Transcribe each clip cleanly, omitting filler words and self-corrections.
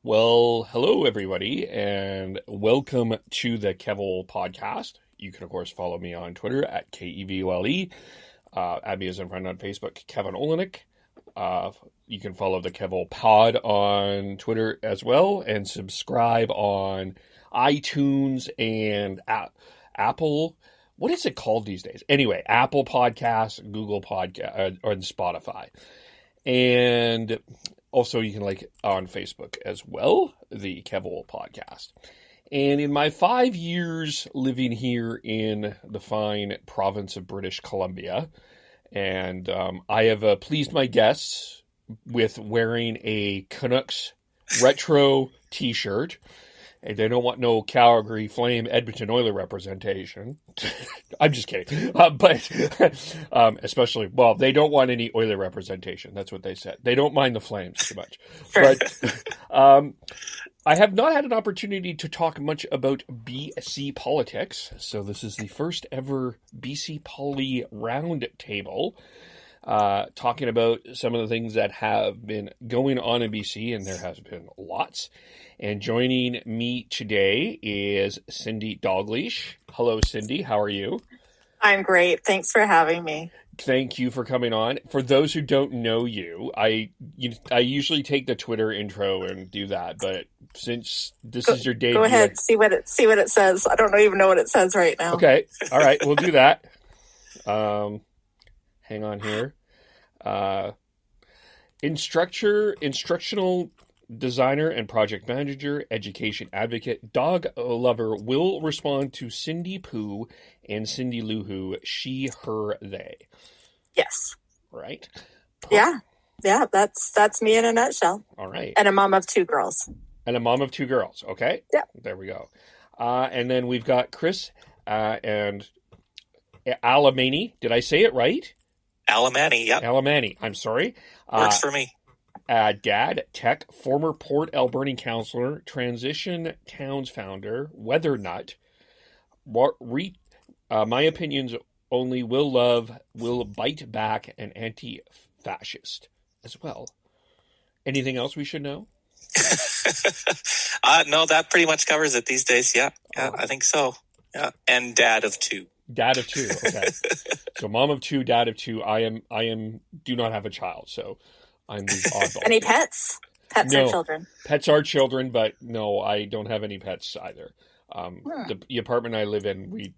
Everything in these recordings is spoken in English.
Well, hello everybody, and welcome to the KevOle podcast. You can, of course, follow me on Twitter at KEVOLE. Add me as a friend on Facebook, Kevin Olenek. You can follow the KevOle pod on Twitter as well, and subscribe on iTunes and Apple. What is it called these days? Anyway, Apple Podcasts, Google Podcast, and Spotify. And also, you can like on Facebook as well, the KevOle podcast. And in my 5 years living here in the fine province of British Columbia, and I have pleased my guests with wearing a Canucks retro t-shirt. And they don't want no Calgary Flame Edmonton Oiler representation. I'm just kidding. But especially, well, they don't want any Oiler representation. That's what they said. They don't mind the Flames too much. But I have not had an opportunity to talk much about BC politics. So this is the first ever bcpoli Roundtable. Talking about some of the things that have been going on in BC, and there has been lots. And joining me today is Cindy Dalglish. Hello, Cindy. How are you? I'm great. Thanks for having me. Thank you for coming on. For those who don't know you, I usually take the Twitter intro and do that, but since this is your debut, go ahead. See what it says. I don't even know what it says right now. Okay. All right. We'll do that. Hang on here. Instructional designer and project manager, education advocate, dog lover will respond to Cindy Poo and Cindy Luhu, she, her, they. Yes. Right? Yeah. That's me in a nutshell. All right. And a mom of two girls. Okay. Yeah. There we go. And then we've got Chris and Alemany. Did I say it right? Alemany, yep. Alemany, I'm sorry. Works for me. Dad, tech, former Port Alberni counselor, transition towns founder, weather nut. My opinions only will bite back, an anti-fascist as well. Anything else we should know? No, that pretty much covers it these days. Yeah, I think so. Yeah, and dad of two. Dad of two. Okay. So mom of two, dad of two. I do not have a child, so I'm the oddball. Any pets? Pets No, are children. Pets are children, but no, I don't have any pets either. The apartment I live in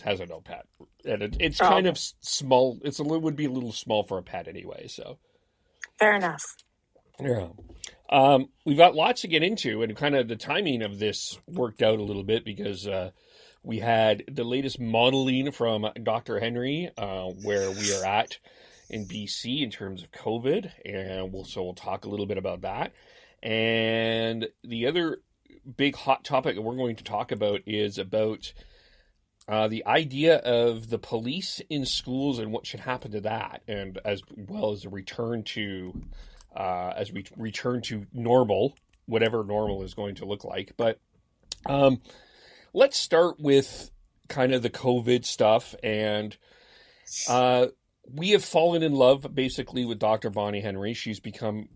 has a no pet, and it's kind of small. Would be a little small for a pet anyway. So fair enough. Yeah. We've got lots to get into, and kind of the timing of this worked out a little bit because we had the latest modeling from Dr. Henry, where we are at in BC in terms of COVID, and we'll talk a little bit about that. And the other big hot topic that we're going to talk about is about the idea of the police in schools and what should happen to that, and as well as the return to as we return to normal, whatever normal is going to look like. But let's start with kind of the COVID stuff. And we have fallen in love basically with Dr. Bonnie Henry. She's become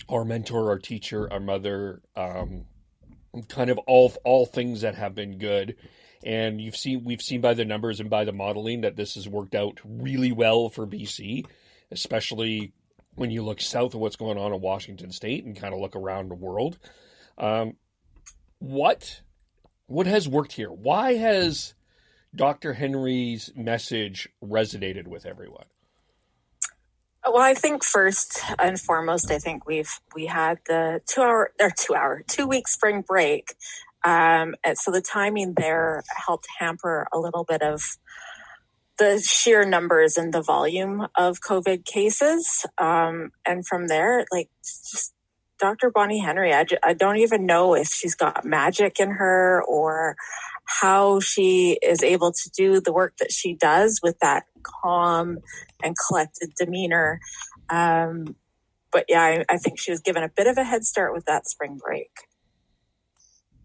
our mentor, our teacher, our mother, kind of all things that have been good. And we've seen by the numbers and by the modeling that this has worked out really well for BC, especially when you look south of what's going on in Washington State and kind of look around the world. What has worked here? Why has Dr. Henry's message resonated with everyone? Well, I think first and foremost, I think we had the 2 week spring break. And so the timing there helped hamper a little bit of the sheer numbers and the volume of COVID cases. And from there, just Dr. Bonnie Henry, I don't even know if she's got magic in her or how she is able to do the work that she does with that calm and collected demeanor. But yeah, I think she was given a bit of a head start with that spring break.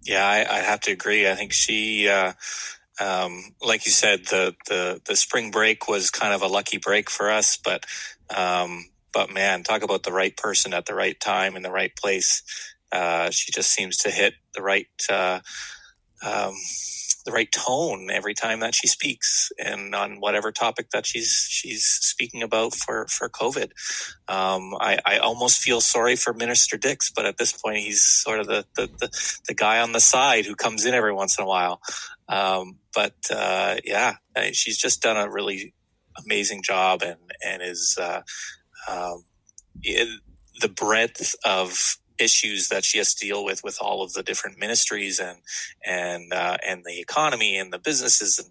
Yeah, I have to agree. I think she, like you said, the spring break was kind of a lucky break for us, but man, talk about the right person at the right time in the right place. she just seems to hit the right tone every time that she speaks, and on whatever topic that she's speaking about for COVID. I almost feel sorry for Minister Dix, but at this point he's sort of the guy on the side who comes in every once in a while. She's just done a really amazing job, and is the breadth of issues that she has to deal with all of the different ministries and the economy and the businesses and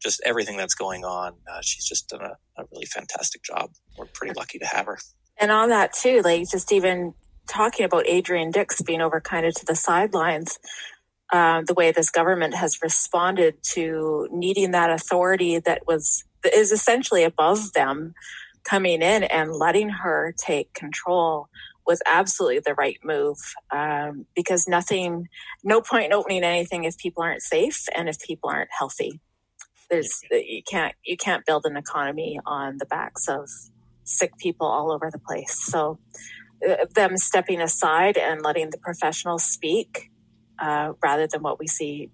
just everything that's going on. She's just done a really fantastic job. We're pretty lucky to have her. And on that too, like just even talking about Adrian Dix being over kind of to the sidelines, the way this government has responded to needing that authority that is essentially above them coming in and letting her take control was absolutely the right move, because no point in opening anything if people aren't safe and if people aren't healthy. You can't build an economy on the backs of sick people all over the place. So them stepping aside and letting the professionals speak, rather than what we see,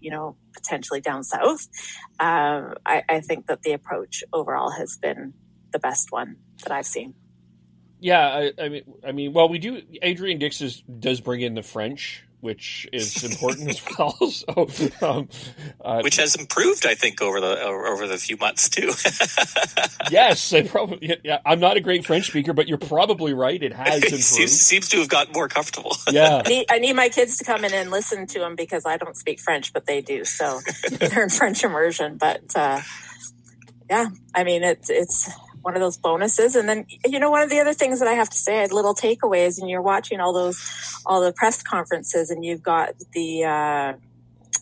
potentially down south. I think that the approach overall has been the best one that I've seen. Yeah, I mean, well, we do. Adrian Dix does bring in the French, which is important as well. So, which has improved, I think, over the few months too. Yes, I'm not a great French speaker, but you're probably right. It has improved. Seems to have gotten more comfortable. Yeah, I need my kids to come in and listen to them because I don't speak French, but they do. So they're in French immersion. But yeah, I mean, it's one of those bonuses. And then, one of the other things that I have to say, little takeaways, and you're watching all the press conferences, and you've got the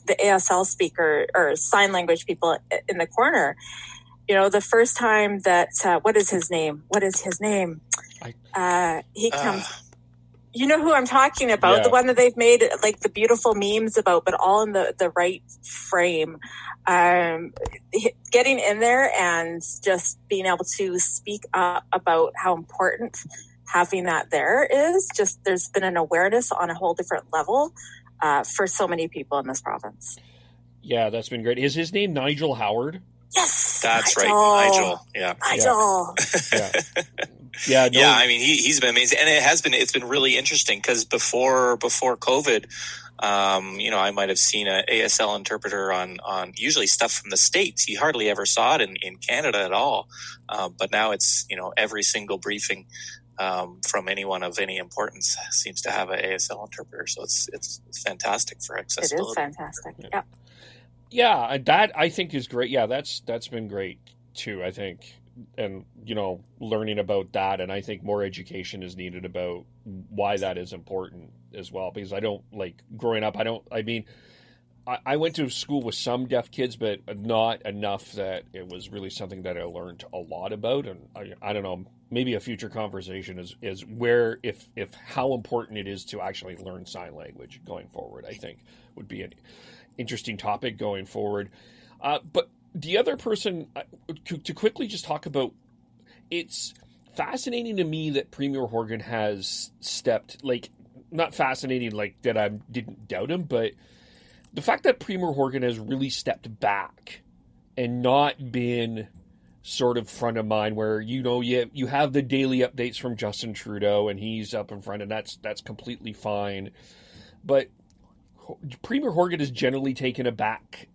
ASL speaker or sign language people in the corner. The first time that, what is his name? He comes, you know who I'm talking about, yeah. The one that they've made like the beautiful memes about, but all in the right frame. Getting in there and just being able to speak up about how important having that there is. Just there's been an awareness on a whole different level for so many people in this province. Yeah, that's been great. Is his name Nigel Howard? Yes, that's Nigel. Right, Nigel. Yeah, Nigel. Yeah. Yeah, I mean, he's been amazing, and it's been really interesting because before COVID. I might have seen an ASL interpreter on usually stuff from the States. You hardly ever saw it in Canada at all. But now it's, every single briefing from anyone of any importance seems to have an ASL interpreter. So it's fantastic for accessibility. It is fantastic. Yeah. Yeah, that I think is great. Yeah, that's been great too, I think. And, learning about that. And I think more education is needed about why that is important as well, because I don't growing up. I went to school with some deaf kids, but not enough that it was really something that I learned a lot about. And I don't know, maybe a future conversation is where, if how important it is to actually learn sign language going forward, I think would be an interesting topic going forward. But the other person, to quickly just talk about, it's fascinating to me that Premier Horgan has stepped, not fascinating that I didn't doubt him, but the fact that Premier Horgan has really stepped back and not been sort of front of mind where, you have the daily updates from Justin Trudeau and he's up in front, and that's completely fine. But Premier Horgan has generally taken a back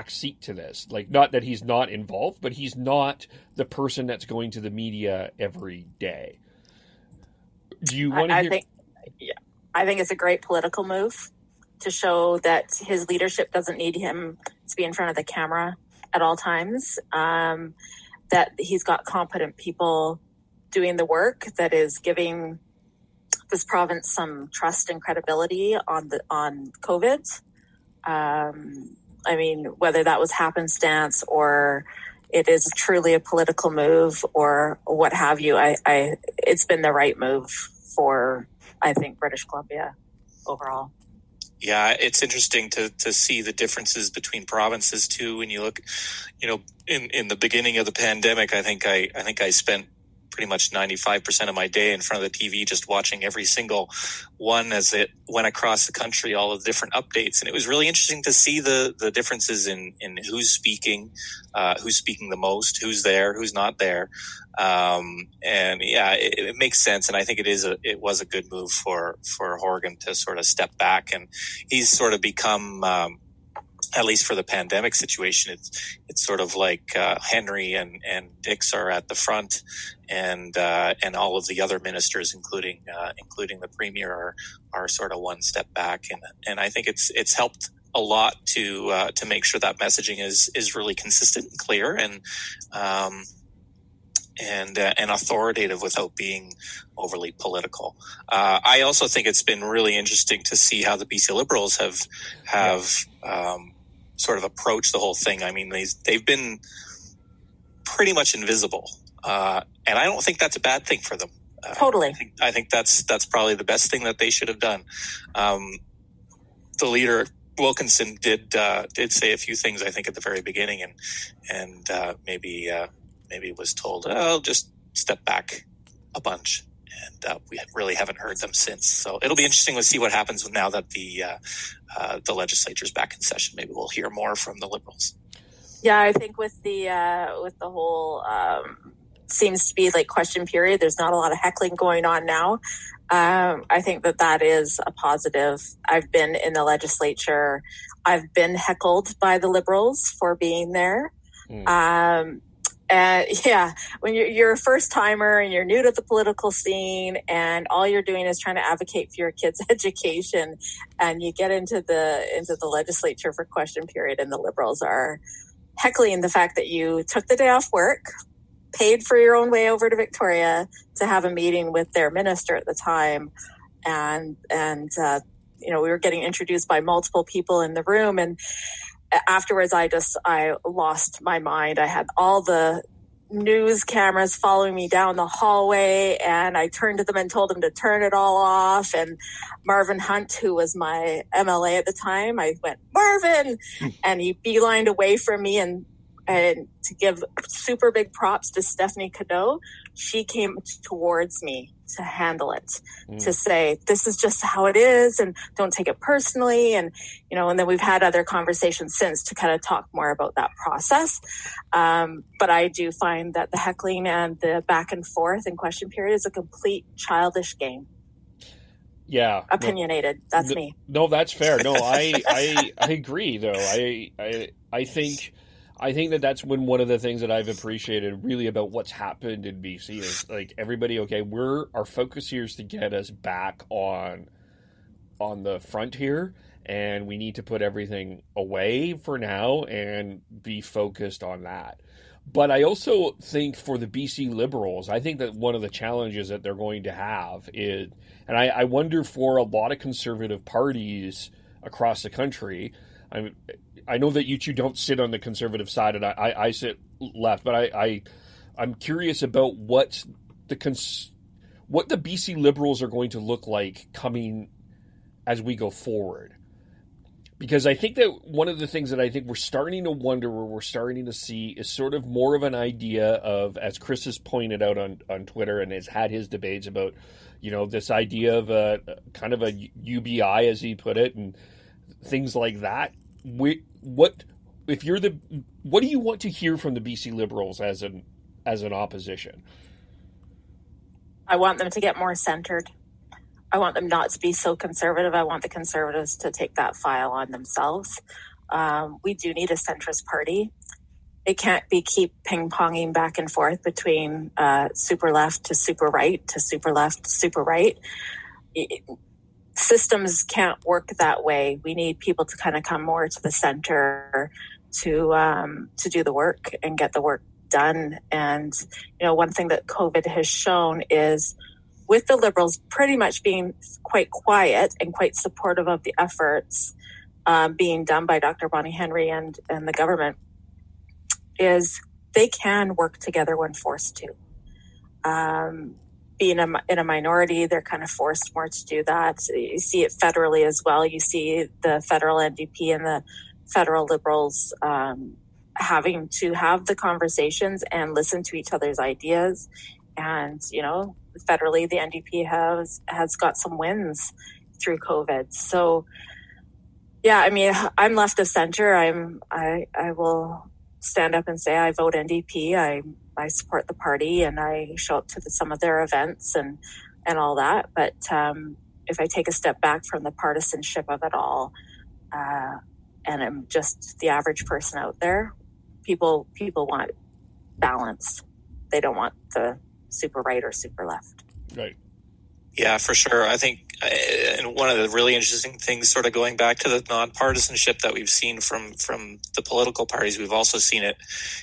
seat to this. Not that he's not involved, but he's not the person that's going to the media every day. Do you want to hear? I think it's a great political move to show that his leadership doesn't need him to be in front of the camera at all times. That he's got competent people doing the work that is giving this province some trust and credibility on COVID. Whether that was happenstance or it is truly a political move or what have you, it's been the right move for, I think, British Columbia overall. Yeah, it's interesting to see the differences between provinces too. When you look, in the beginning of the pandemic, I think I spent pretty much 95% of my day in front of the TV, just watching every single one as it went across the country, all of the different updates. And it was really interesting to see the differences in who's speaking the most, who's there, who's not there. And yeah, it makes sense. And I think it was a good move for Horgan to sort of step back, and he's sort of become, at least for the pandemic situation, it's sort of like Henry and Dix are at the front, and all of the other ministers, including the premier, are sort of one step back, and I think it's helped a lot to make sure that messaging is really consistent and clear and authoritative without being overly political. I also think it's been really interesting to see how the BC Liberals have sort of approached the whole thing. I mean, they've been pretty much invisible, and I don't think that's a bad thing for them. Totally. I think that's probably the best thing that they should have done. The leader Wilkinson did say a few things, I think, at the very beginning, and maybe was told, "Oh, just step back a bunch," and we really haven't heard them since. So it'll be interesting to see what happens now that the legislature's back in session. Maybe we'll hear more from the Liberals. Yeah, I think with the whole seems to be like question period, there's not a lot of heckling going on now. I think that is a positive. I've been in the legislature. I've been heckled by the Liberals for being there. And yeah, when you're a first timer and you're new to the political scene and all you're doing is trying to advocate for your kids' education, and you get into the legislature for question period, and the Liberals are heckling the fact that you took the day off work, paid for your own way over to Victoria to have a meeting with their minister at the time, and we were getting introduced by multiple people in the room, and afterwards, I lost my mind. I had all the news cameras following me down the hallway, and I turned to them and told them to turn it all off. And Marvin Hunt, who was my MLA at the time, I went, "Marvin!" And he beelined away from me, and to give super big props to Stephanie Cadeau, she came towards me to handle it, to say, "This is just how it is, and don't take it personally." And, and then we've had other conversations since to kind of talk more about that process. But I do find that the heckling and the back and forth and question period is a complete childish game. Yeah. Opinionated. That's me. No, that's fair. No, I agree though. I think that's been one of the things that I've appreciated really about what's happened in BC is like everybody, okay, our focus here is to get us back on the front here, and we need to put everything away for now and be focused on that. But I also think for the BC Liberals, I think that one of the challenges that they're going to have is, and I wonder for a lot of conservative parties across the country, I know that you two don't sit on the conservative side, and I sit left, but I'm curious about what the BC Liberals are going to look like coming as we go forward. Because I think that one of the things that I think we're starting to wonder, or we're starting to see, is sort of more of an idea of, as Chris has pointed out on Twitter and has had his debates about, this idea of a kind of a UBI, as he put it, and things like that. What do you want to hear from the BC Liberals as an opposition? I want them to get more centered. I want them not to be so conservative. I want the Conservatives to take that file on themselves. We do need a centrist party. It can't be keep ping-ponging back and forth between super left to super right to super left to super right. Systems can't work that way. We need people to kind of come more to the center to do the work and get the work done. And, one thing that COVID has shown is, with the Liberals pretty much being quite quiet and quite supportive of the efforts being done by Dr. Bonnie Henry and the government, is they can work together when forced to. Being in a minority, they're kind of forced more to do that. You see it federally as well. You see the federal NDP and the federal Liberals having to have the conversations and listen to each other's ideas And, federally, the NDP has got some wins through COVID. So, yeah, I mean, I'm left of center. I will stand up and say I vote NDP. I support the party, and I show up to some of their events and all that. But if I take a step back from the partisanship of it all, and I'm just the average person out there, people want balance. They don't want the super right or super left. Right. Yeah, for sure. I think and one of the really interesting things, sort of going back to the nonpartisanship that we've seen from the political parties, we've also seen it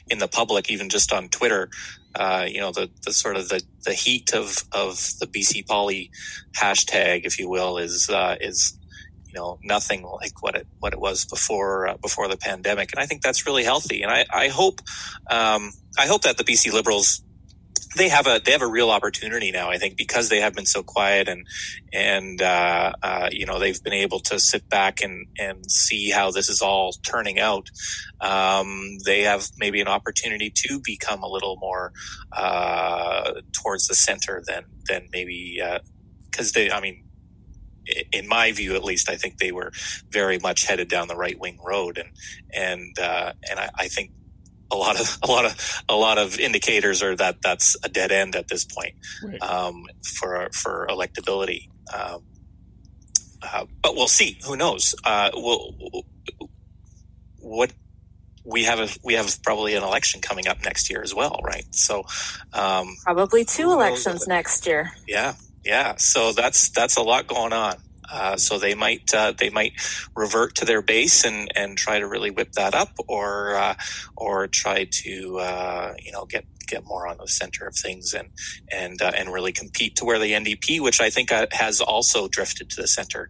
in the public, even just on Twitter. The sort of the heat of the bcpoli hashtag, if you will, is nothing like what it was before the pandemic, and I think that's really healthy. And I hope that the BC Liberals, they have a real opportunity now, I think, because they have been so quiet and they've been able to sit back and see how this is all turning out. They have maybe an opportunity to become a little more towards the center than maybe because in my view, at least, I think they were very much headed down the right wing road, and I think a lot of indicators are that that's a dead end at this point, right. For electability. But we'll see. Who knows? We have probably an election coming up next year as well, right? So probably two elections next year. Yeah. So that's a lot going on. So they might revert to their base and try to really whip that up, or try to get more on the center of things and really compete to where the NDP, which I think has also drifted to the center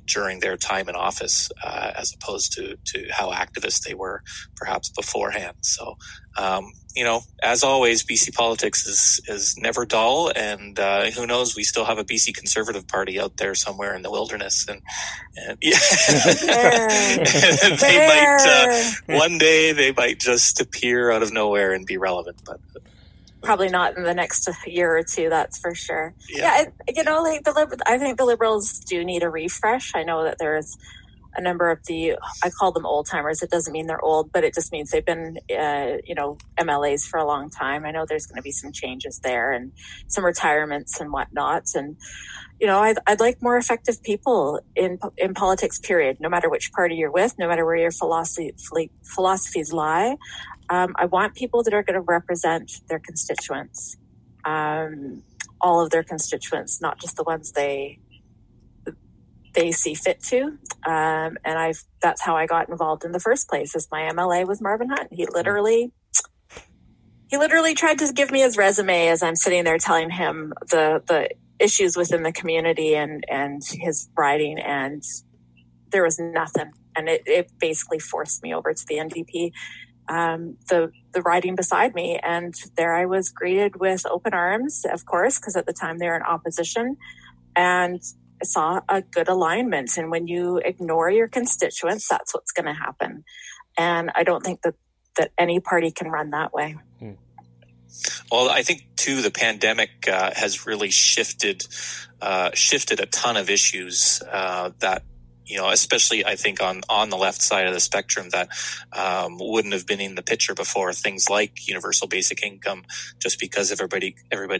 during their time in office, as opposed to how activist they were perhaps beforehand. So, as always, BC politics is never dull, and who knows, we still have a BC Conservative Party out there somewhere in the wilderness, and yeah. They might one day they might just appear out of nowhere and be relevant, but probably not in the next year or two, that's for sure. Yeah, I think the Liberals do need a refresh. I know that there's a number of I call them old timers. It doesn't mean they're old, but it just means they've been, MLAs for a long time. I know there's going to be some changes there and some retirements and whatnot. And, I'd like more effective people in politics, period, no matter which party you're with, no matter where your philosophies lie. I want people that are going to represent their constituents, all of their constituents, not just the ones they see fit to. And that's how I got involved in the first place, is my MLA was Marvin Hunt. He literally tried to give me his resume as I'm sitting there telling him the issues within the community and his riding, and there was nothing. And it basically forced me over to the NDP, the riding beside me. And there I was greeted with open arms, of course, because at the time they were in opposition, and I saw a good alignment. And when you ignore your constituents, that's what's going to happen. And I don't think that any party can run that way. Well, I think too, the pandemic has really shifted a ton of issues that, especially I think on the left side of the spectrum, that wouldn't have been in the picture before. Things like universal basic income, just because everybody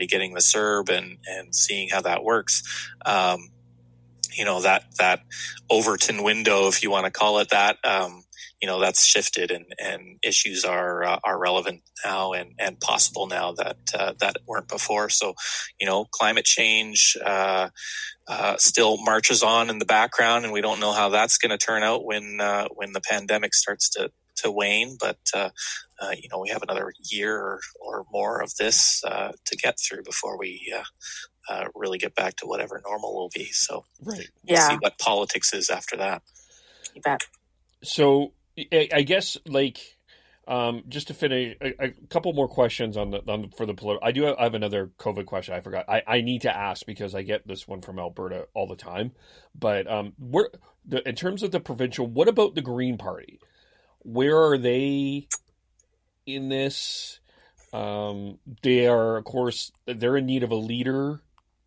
getting the CERB and seeing how that works. That Overton window, if you want to call it that, that's shifted, and issues are relevant now and possible now that weren't before. So, climate change still marches on in the background, and we don't know how that's going to turn out when the pandemic starts to wane. But we have another year or more of this to get through before we really get back to whatever normal will be. So right. We'll see what politics is after that. You bet. So I guess, just to finish, a couple more questions for the political. I have another COVID question I forgot. I need to ask because I get this one from Alberta all the time. But in terms of the provincial, what about the Green Party? Where are they in this? They are, of course, they're in need of a leader.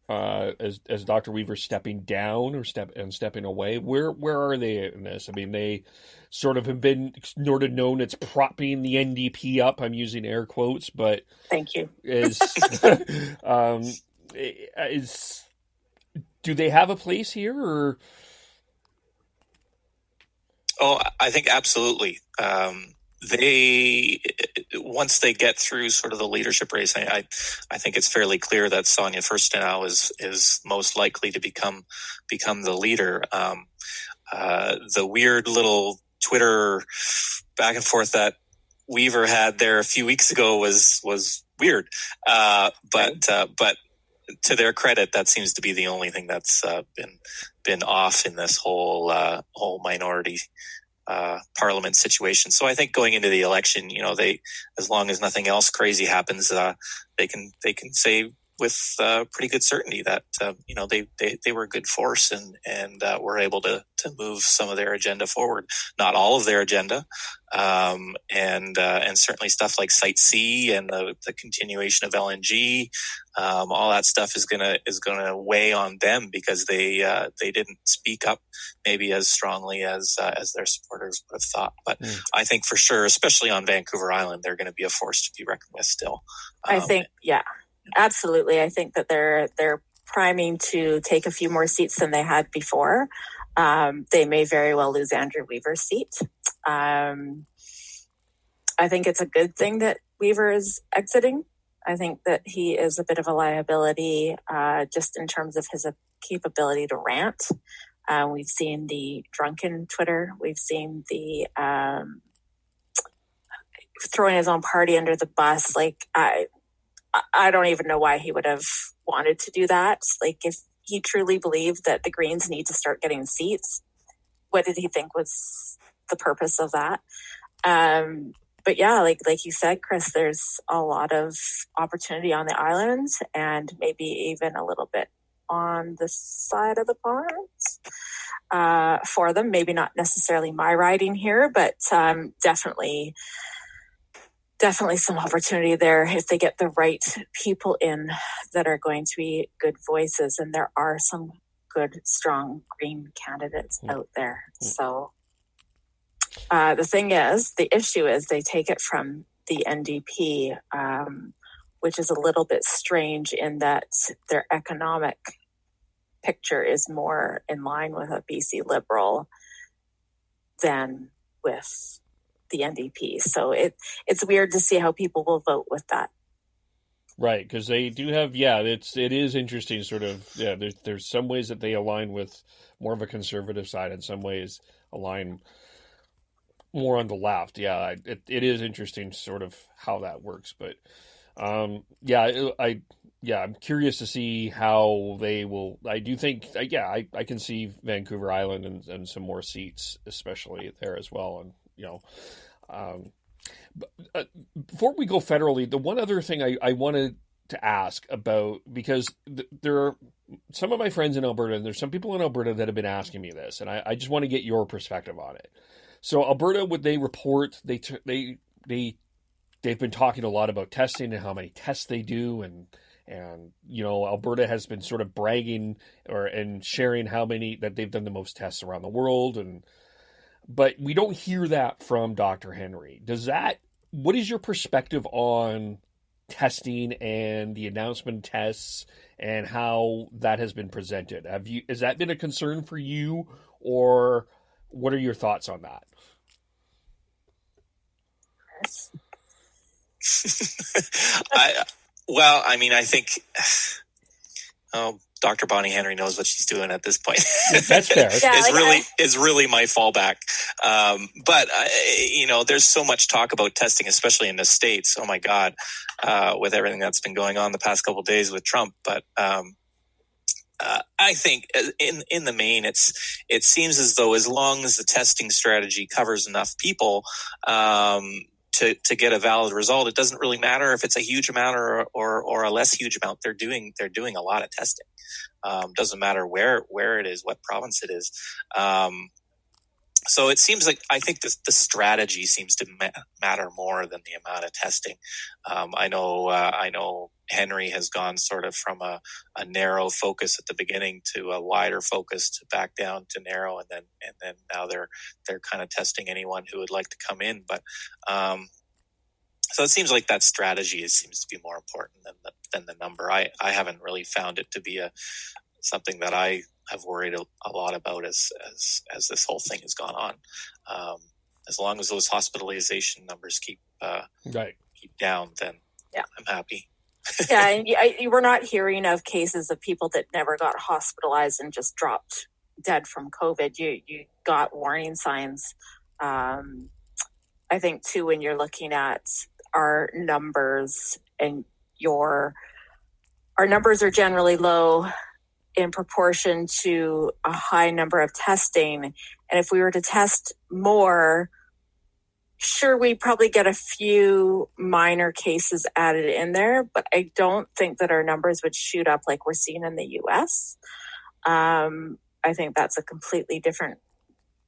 As Dr. Weaver stepping down or stepping away. Where are they in this? I mean, they sort of have been sort of known as propping the NDP up. I'm using air quotes, but thank you. Do they have a place here, or? Oh, I think absolutely. They once they get through sort of the leadership race, I think it's fairly clear that Sonia Furstenau is most likely to become the leader. The weird little Twitter back and forth that Weaver had there a few weeks ago was weird, but to their credit, that seems to be the only thing that's been off in this whole minority parliament situation. So I think going into the election, they, as long as nothing else crazy happens, they can say with pretty good certainty that they were a good force and were able to move some of their agenda forward. Not all of their agenda, and certainly stuff like Site C and the continuation of LNG. All that stuff is gonna weigh on them because they didn't speak up maybe as strongly as their supporters would have thought. But I think for sure, especially on Vancouver Island, they're going to be a force to be reckoned with still. I think, yeah, absolutely. I think that they're priming to take a few more seats than they had before. They may very well lose Andrew Weaver's seat. I think it's a good thing that Weaver is exiting. I think that he is a bit of a liability just in terms of his capability to rant. We've seen the drunken Twitter. We've seen the throwing his own party under the bus. Like, I don't even know why he would have wanted to do that. Like, if he truly believed that the Greens need to start getting seats, what did he think was the purpose of that? But yeah, like you said, Chris, there's a lot of opportunity on the island and maybe even a little bit on the side of the pond for them. Maybe not necessarily my riding here, but definitely some opportunity there if they get the right people in that are going to be good voices. And there are some good, strong Green candidates out there. So the issue is they take it from the NDP, which is a little bit strange in that their economic picture is more in line with a BC Liberal than with the NDP. So it's weird to see how people will vote with that. Right, because they do have, it is interesting, sort of, there's some ways that they align with more of a conservative side, and some ways align more on the left. Yeah, it is interesting sort of how that works, but I'm curious to see how they will. I do think, I can see Vancouver Island and some more seats, especially there as well, and before we go federally, the one other thing I wanted to ask about, because there are some of my friends in Alberta, and there's some people in Alberta that have been asking me this, and I just want to get your perspective on it. So Alberta, would they report, they've been talking a lot about testing and how many tests they do, and Alberta has been sort of bragging and sharing how many that they've done the most tests around the world, but we don't hear that from Dr. Henry. What is your perspective on testing and the announcement tests and how that has been presented? Has that been a concern for you, or what are your thoughts on that? I think Dr. Bonnie Henry knows what she's doing at this point. That's fair. Is really my fallback. But there's so much talk about testing, especially in the States. Oh my God, with everything that's been going on the past couple of days with Trump. But I think in the main, it seems as though as long as the testing strategy covers enough people, to get a valid result, it doesn't really matter if it's a huge amount or a less huge amount. They're doing a lot of testing. Doesn't matter where it is, what province it is. So it seems like, I think the strategy seems to matter more than the amount of testing. I know Henry has gone sort of from a narrow focus at the beginning to a wider focus to back down to narrow, and then now they're kind of testing anyone who would like to come in. But so it seems like that strategy seems to be more important than the number. I haven't really found it to be something that I have worried a lot about as this whole thing has gone on. As long as those hospitalization numbers keep down, then I'm happy. Yeah, and you were not hearing of cases of people that never got hospitalized and just dropped dead from COVID. You got warning signs. I think too, when you're looking at our numbers, and our numbers are generally low in proportion to a high number of testing. And if we were to test more, sure, we'd probably get a few minor cases added in there, but I don't think that our numbers would shoot up like we're seeing in the US. I think that's a completely different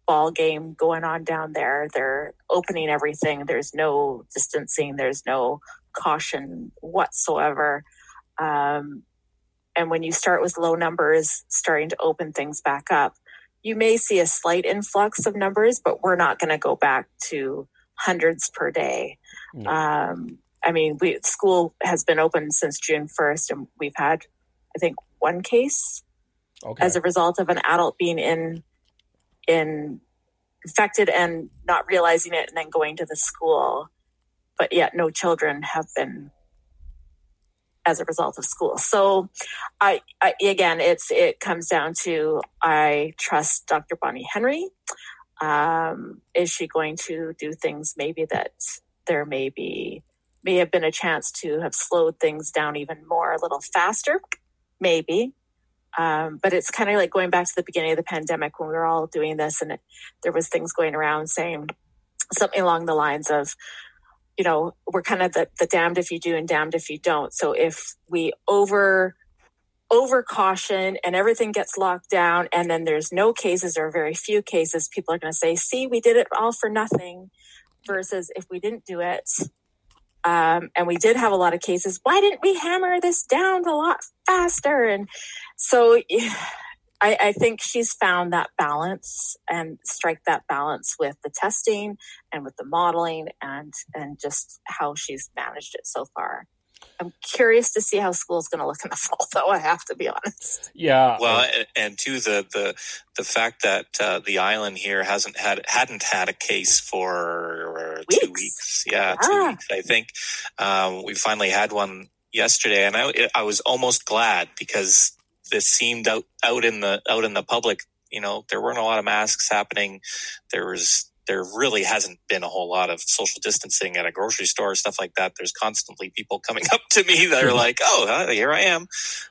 ball game going on down there. They're opening everything. There's no distancing. There's no caution whatsoever. And when you start with low numbers, starting to open things back up, you may see a slight influx of numbers, but we're not going to go back to hundreds per day. No. I mean, school has been open since June 1st, and we've had, I think, one case as a result of an adult being infected and not realizing it and then going to the school. But yet no children have been as a result of school. So I again, it comes down to, I trust Dr. Bonnie Henry. Is she going to do things maybe that there may have been a chance to have slowed things down even more, a little faster? Maybe. But it's kind of like going back to the beginning of the pandemic when we were all doing this, and there was things going around saying something along the lines of, you know, we're kind of the damned if you do and damned if you don't. So if we over caution and everything gets locked down and then there's no cases or very few cases, people are going to say, see, we did it all for nothing. Versus if we didn't do it, and we did have a lot of cases, why didn't we hammer this down a lot faster? And so I think she's found that balance and strike that balance with the testing and with the modeling and just how she's managed it so far. I'm curious to see how school's going to look in the fall, though. I have to be honest. Yeah. Well, and too, the fact that the island here hadn't had a case for 2 weeks. Yeah, 2 weeks. I think we finally had one yesterday, and I was almost glad because this seemed out in the public. You know, there weren't a lot of masks happening. There really hasn't been a whole lot of social distancing at a grocery store, stuff like that. There's constantly people coming up to me that are like, oh, here I am.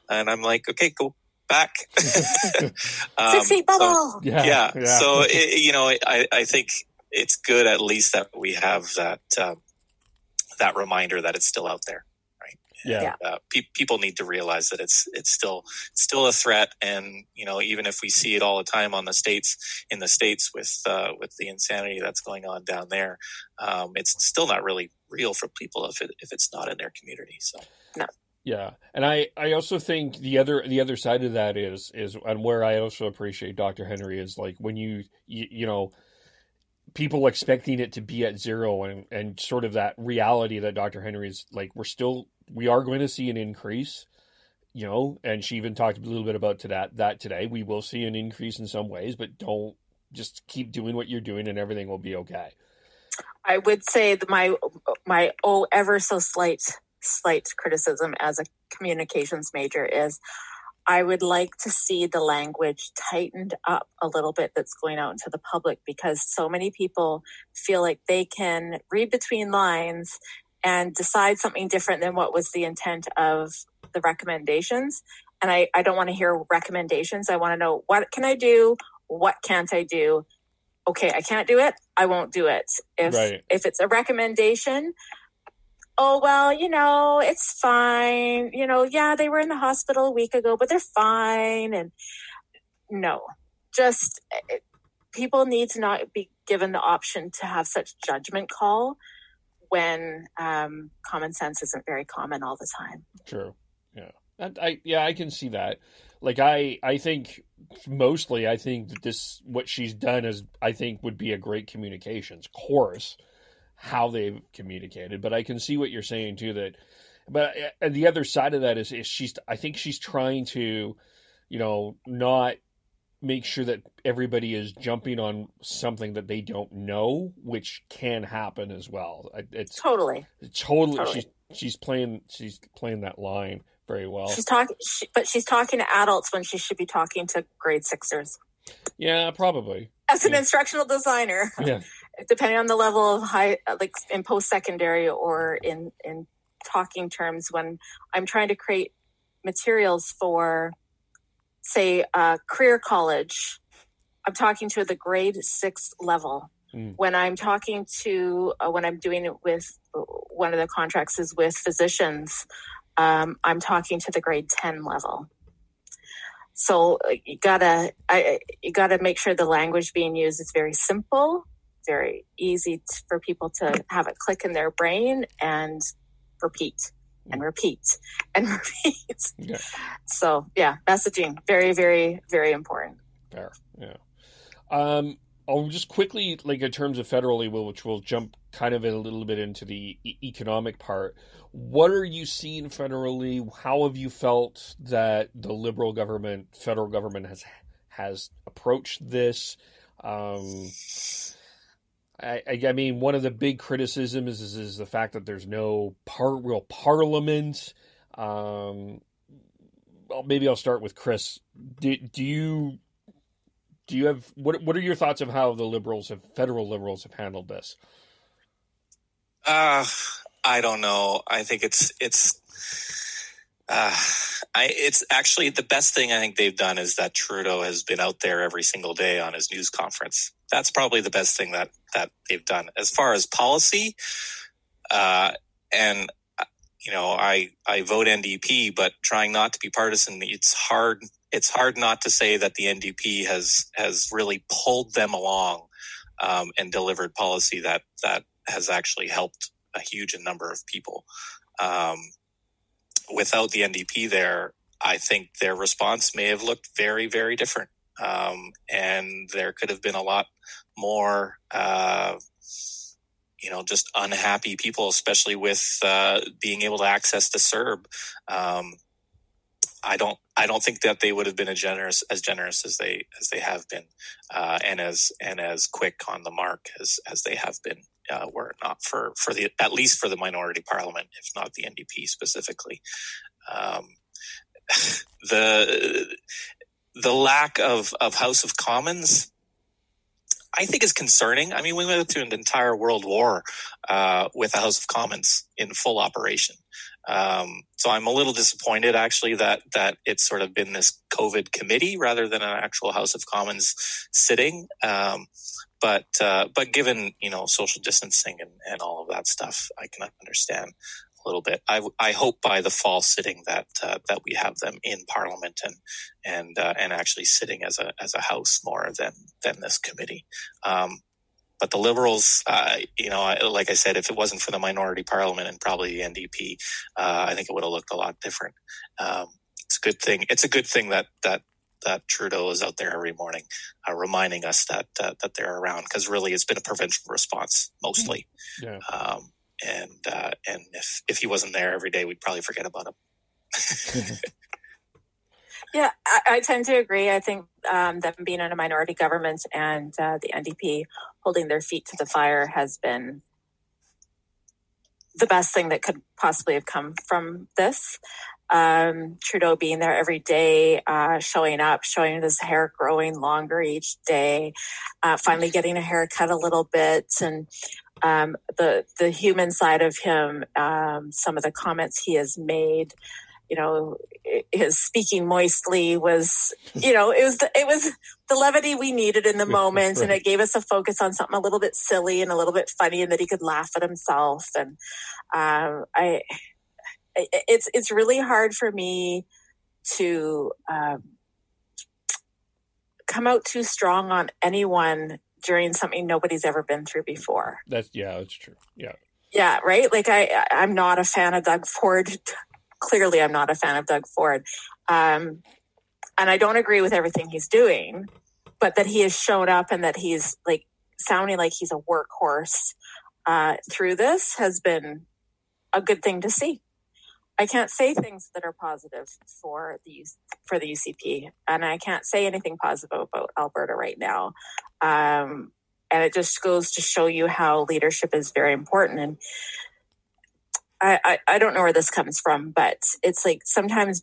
And I'm like, okay, go back. 6 feet bubble. So, yeah. So, I think it's good at least that we have that reminder that it's still out there. Yeah. People need to realize that it's still a threat, and even if we see it all the time in the states with the insanity that's going on down there, it's still not really real for people if it's not in their community. So no. Yeah, and I also think the other side of that is and where I also appreciate Dr. Henry is like when you people expecting it to be at zero and sort of that reality that Dr. Henry is like we are going to see an increase, and she even talked a little bit about that today. We will see an increase in some ways, but don't just keep doing what you're doing and everything will be okay. I would say that my ever so slight criticism as a communications major is I would like to see the language tightened up a little bit that's going out into the public, because so many people feel like they can read between lines and decide something different than what was the intent of the recommendations. And I don't want to hear recommendations. I want to know, what can I do? What can't I do? Okay, I can't do it. I won't do it. If it's a recommendation, oh, well, it's fine. Yeah, they were in the hospital a week ago, but they're fine. And no, just people need to not be given the option to have such judgment call when common sense isn't very common all the time. True. Yeah. I can see that. Like, I think mostly, I think that this, what she's done is, I think would be a great communications course, how they've communicated. But I can see what you're saying too, that, but the other side of that is I think she's trying to, not make sure that everybody is jumping on something that they don't know, which can happen as well. It's totally. She's playing that line very well. She's talking to adults when she should be talking to grade sixers. Yeah, probably. As an instructional designer, yeah, depending on the level of high, like in post-secondary or in talking terms, when I'm trying to create materials for, say, career college, I'm talking to the grade 6 level. When I'm talking to, when I'm doing it with, one of the contracts is with physicians, I'm talking to the grade 10 level. So you gotta make sure the language being used is very simple, very easy for people to have it click in their brain and repeat and repeat and repeat. Yeah. So yeah, messaging, very, very, very important. Fair. Yeah. I'll just quickly, like in terms of federally, which we'll jump kind of a little bit into the economic part. What are you seeing federally? How have you felt that the Liberal government, federal government has approached this? I mean, one of the big criticisms is the fact that there's no real parliament. Maybe I'll start with Chris. Do you have what are your thoughts of how the federal Liberals have handled this? I don't know. I think it's actually the best thing I think they've done is that Trudeau has been out there every single day on his news conference. That's probably the best thing that they've done. As far as policy, I vote NDP, but trying not to be partisan, it's hard not to say that the NDP has really pulled them along and delivered policy that has actually helped a huge number of people. Without the NDP there, I think their response may have looked very, very different. And there could have been a lot more, just unhappy people, especially with being able to access the CERB. I don't think that they would have been as generous as they have been, and as quick on the mark as they have been, were it not for at least for the minority parliament, if not the NDP specifically. The lack of House of Commons, I think, is concerning. I mean, we went through an entire world war with the House of Commons in full operation. So I'm a little disappointed, actually, that it's sort of been this COVID committee rather than an actual House of Commons sitting. But given, social distancing and all of that stuff, I can understand a little bit. I hope by the fall sitting that we have them in Parliament and actually sitting as a House more than this committee. But the Liberals, like I said, if it wasn't for the minority parliament and probably the NDP, I think it would have looked a lot different. It's a good thing. It's a good thing that Trudeau is out there every morning, reminding us that they're around, because really it's been a provincial response mostly. Yeah. And if he wasn't there every day, we'd probably forget about him. Yeah, I tend to agree. I think them being in a minority government and the NDP holding their feet to the fire has been the best thing that could possibly have come from this. Trudeau being there every day, showing up, showing his hair growing longer each day, finally getting a haircut a little bit, and the human side of him, some of the comments he has made, his speaking moistly was, it was the levity we needed in the moment. Right. And it gave us a focus on something a little bit silly and a little bit funny, and that he could laugh at himself. And it's really hard for me to come out too strong on anyone during something nobody's ever been through before. That's true. Yeah. Yeah, right? Like, I'm not a fan of Doug Ford. Clearly, I'm not a fan of Doug Ford. And I don't agree with everything he's doing, but that he has shown up and that he's like sounding like he's a workhorse through this has been a good thing to see. I can't say things that are positive for the UCP, and I can't say anything positive about Alberta right now. And it just goes to show you how leadership is very important. And I don't know where this comes from, but it's like sometimes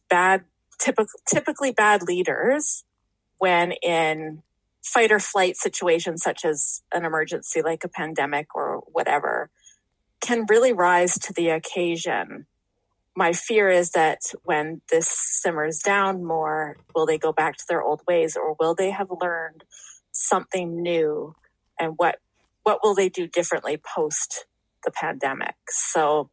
typically bad leaders, when in fight or flight situations such as an emergency like a pandemic or whatever, can really rise to the occasion. My fear is that when this simmers down more, will they go back to their old ways, or will they have learned something new? And what will they do differently post the pandemic? So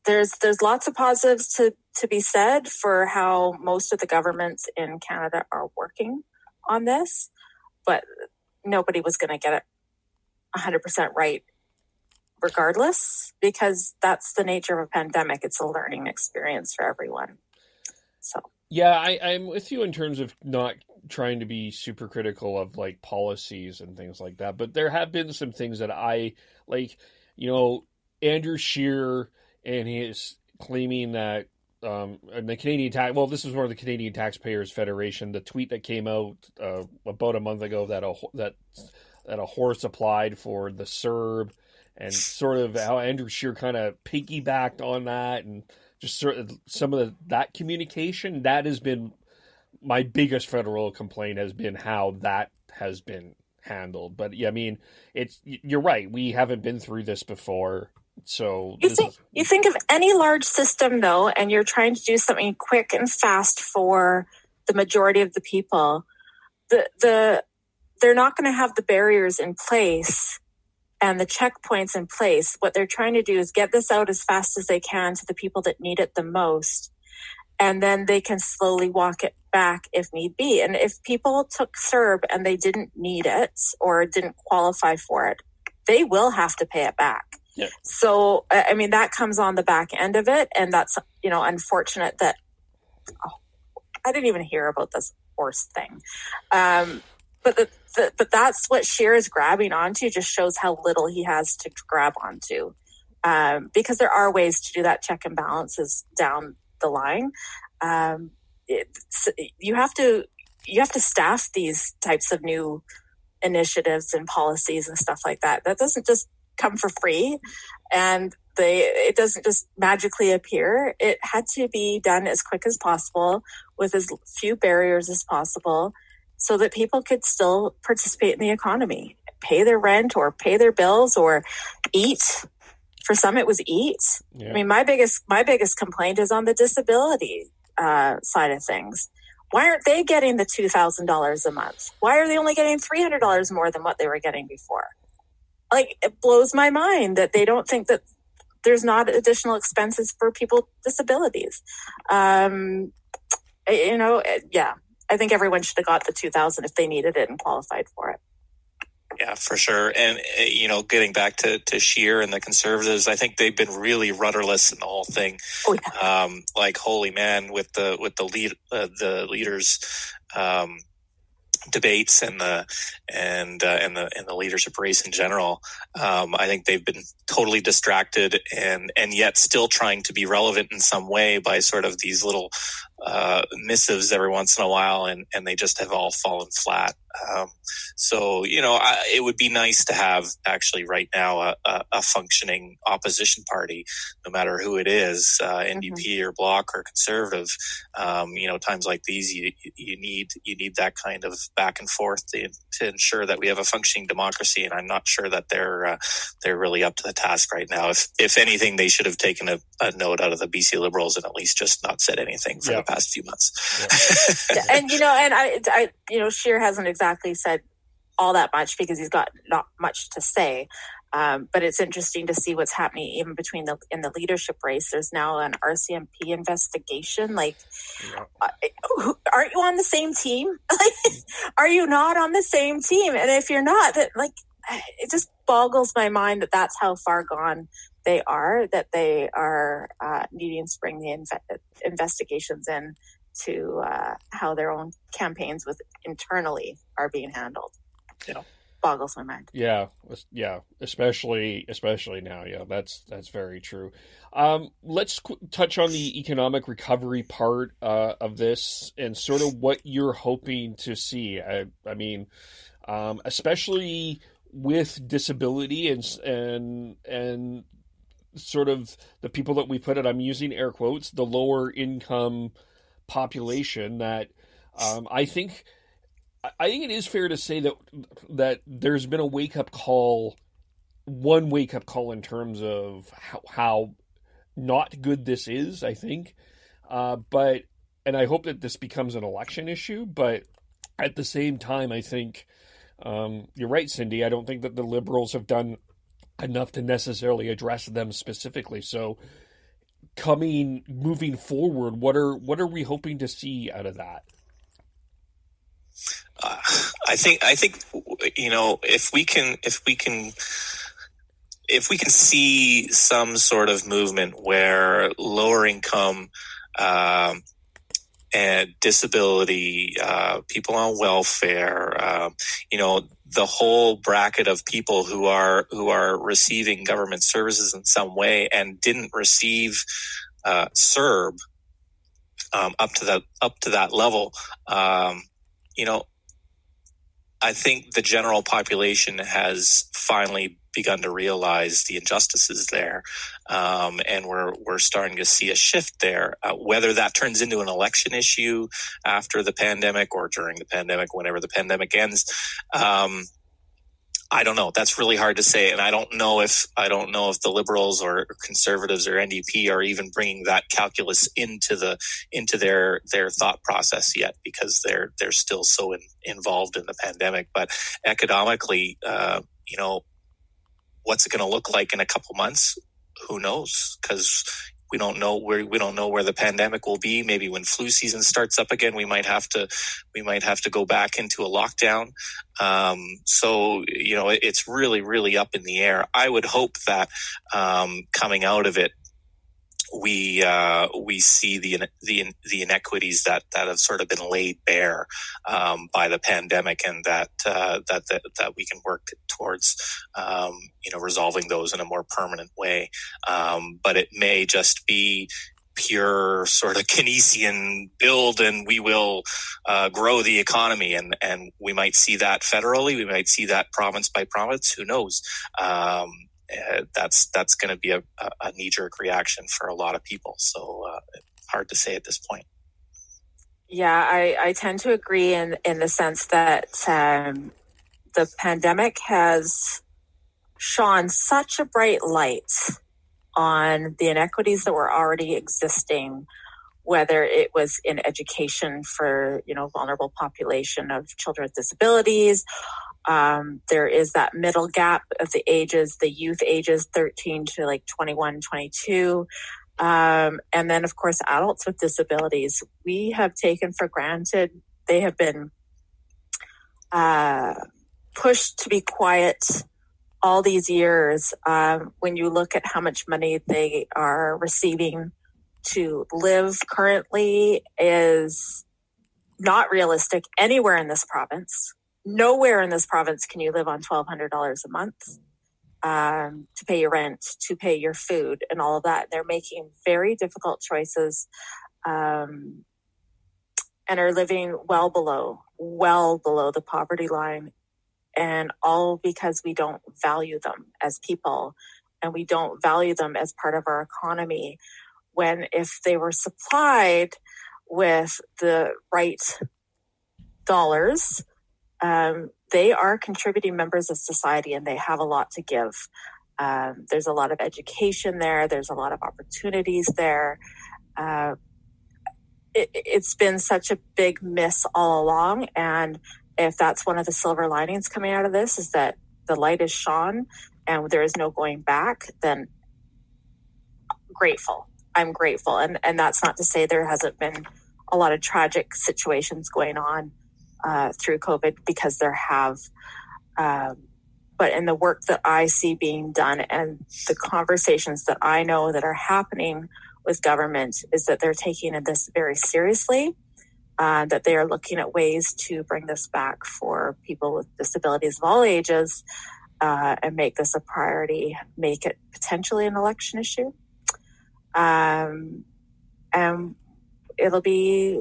there's lots of positives to be said for how most of the governments in Canada are working on this, but nobody was going to get it 100% right regardless, because that's the nature of a pandemic. It's a learning experience for everyone. So yeah, I'm with you in terms of not trying to be super critical of like policies and things like that, but there have been some things that I like, Andrew Scheer and his claiming that the Canadian this is more of the Canadian Taxpayers Federation, the tweet that came out about a month ago that a horse applied for the CERB, and sort of how Andrew Scheer kind of piggybacked on that, and just sort of some of that communication. That has been my biggest federal complaint, has been how that has been handled. But yeah, I mean, you're right. We haven't been through this before. So you think of any large system though, and you're trying to do something quick and fast for the majority of the people. They're not going to have the barriers in place and the checkpoints in place. What they're trying to do is get this out as fast as they can to the people that need it the most. And then they can slowly walk it back if need be. And if people took CERB and they didn't need it or didn't qualify for it, they will have to pay it back. Yeah. So, I mean, that comes on the back end of it. And that's, unfortunate that I didn't even hear about this horse thing. But that's what Scheer is grabbing onto, just shows how little he has to grab onto. Because there are ways to do that check and balances down the line. You have to staff these types of new initiatives and policies and stuff like that. That doesn't just come for free, and it doesn't just magically appear. It had to be done as quick as possible with as few barriers as possible, so that people could still participate in the economy, pay their rent or pay their bills or eat. For some, it was eat. Yeah. I mean, my biggest complaint is on the disability side of things. Why aren't they getting the $2,000 a month? Why are they only getting $300 more than what they were getting before? Like, it blows my mind that they don't think that there's not additional expenses for people with disabilities. Yeah. I think everyone should have got the $2,000 if they needed it and qualified for it. Yeah, for sure. And, getting back to Scheer and the Conservatives, I think they've been really rudderless in the whole thing. Oh, yeah. Holy man, with the leaders, debates and the leadership race in general. I think they've been totally distracted and yet still trying to be relevant in some way by sort of these little missives every once in a while, and they just have all fallen flat. It would be nice to have actually right now a functioning opposition party, no matter who it is, NDP or Bloc or Conservative. Times like these, you need that kind of back and forth to ensure that we have a functioning democracy. And I'm not sure that they're really up to the task right now. If anything, they should have taken a note out of the BC Liberals and at least just not said anything for the past few months. Yeah. And Scheer hasn't exactly said all that much because he's got not much to say. But it's interesting to see what's happening even in the leadership race. There's now an RCMP investigation. Like, aren't you on the same team? Are you not on the same team? And if you're not, that it just boggles my mind that that's how far gone they are. That they are needing to bring the investigations in to how their own campaigns internally are being handled. Boggles my mind. Yeah, especially now. Yeah, that's very true. Let's touch on the economic recovery part of this and sort of what you're hoping to see. I mean, especially with disability and sort of the people that we put it. I'm using air quotes, the lower income population that I think it is fair to say that there's been one wake up call in terms of how not good this is, I think. And I hope that this becomes an election issue, but at the same time, I think you're right, Cindy. I don't think that the Liberals have done enough to necessarily address them specifically. So moving forward, what are we hoping to see out of that? I think if we can see some sort of movement where lower income and disability, people on welfare, the whole bracket of people who are receiving government services in some way and didn't receive CERB up to that level, I think the general population has finally begun to realize the injustices there, and we're starting to see a shift there. Whether that turns into an election issue after the pandemic or during the pandemic, whenever the pandemic ends, I don't know. That's really hard to say, and I don't know if the Liberals or Conservatives or NDP are even bringing that calculus into their thought process yet, because they're still so involved in the pandemic. But economically, what's it going to look like in a couple months? Who knows? Because we don't know where the pandemic will be. Maybe when flu season starts up again, we might have to go back into a lockdown. So it's really, really up in the air. I would hope that coming out of it, we see the inequities that have sort of been laid bare by the pandemic, and that we can work towards resolving those in a more permanent way. But it may just be pure sort of Keynesian build, and we will grow the economy, and we might see that federally, we might see that province by province. Who knows? That's going to be a knee-jerk reaction for a lot of people. So hard to say at this point. Yeah, I tend to agree in the sense that the pandemic has shone such a bright light on the inequities that were already existing, whether it was in education for vulnerable population of children with disabilities. There is that middle gap of the youth ages 13 to 21, 22. And then, of course, adults with disabilities. We have taken for granted. They have been pushed to be quiet all these years. When you look at how much money they are receiving to live currently is not realistic anywhere in this province. Nowhere in this province can you live on $1,200 a month to pay your rent, to pay your food, and all of that. They're making very difficult choices and are living well below the poverty line, and all because we don't value them as people, and we don't value them as part of our economy. When if they were supplied with the right dollars, they are contributing members of society, and they have a lot to give. There's a lot of education there. There's a lot of opportunities there. It's been such a big miss all along. And if that's one of the silver linings coming out of this, is that the light is shone and there is no going back, then I'm grateful. And that's not to say there hasn't been a lot of tragic situations going on through COVID, because there have. But in the work that I see being done and the conversations that I know that are happening with government is that they're taking this very seriously, that they are looking at ways to bring this back for people with disabilities of all ages, and make this a priority, make it potentially an election issue. And it'll be,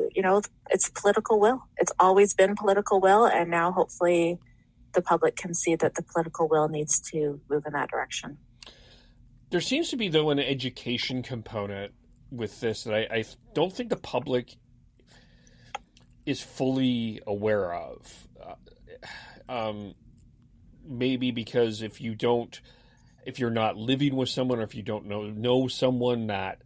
it's political will. It's always been political will. And now hopefully the public can see that the political will needs to move in that direction. There seems to be, though, an education component with this that I don't think the public is fully aware of. Maybe because if you're not living with someone, or if you don't know someone that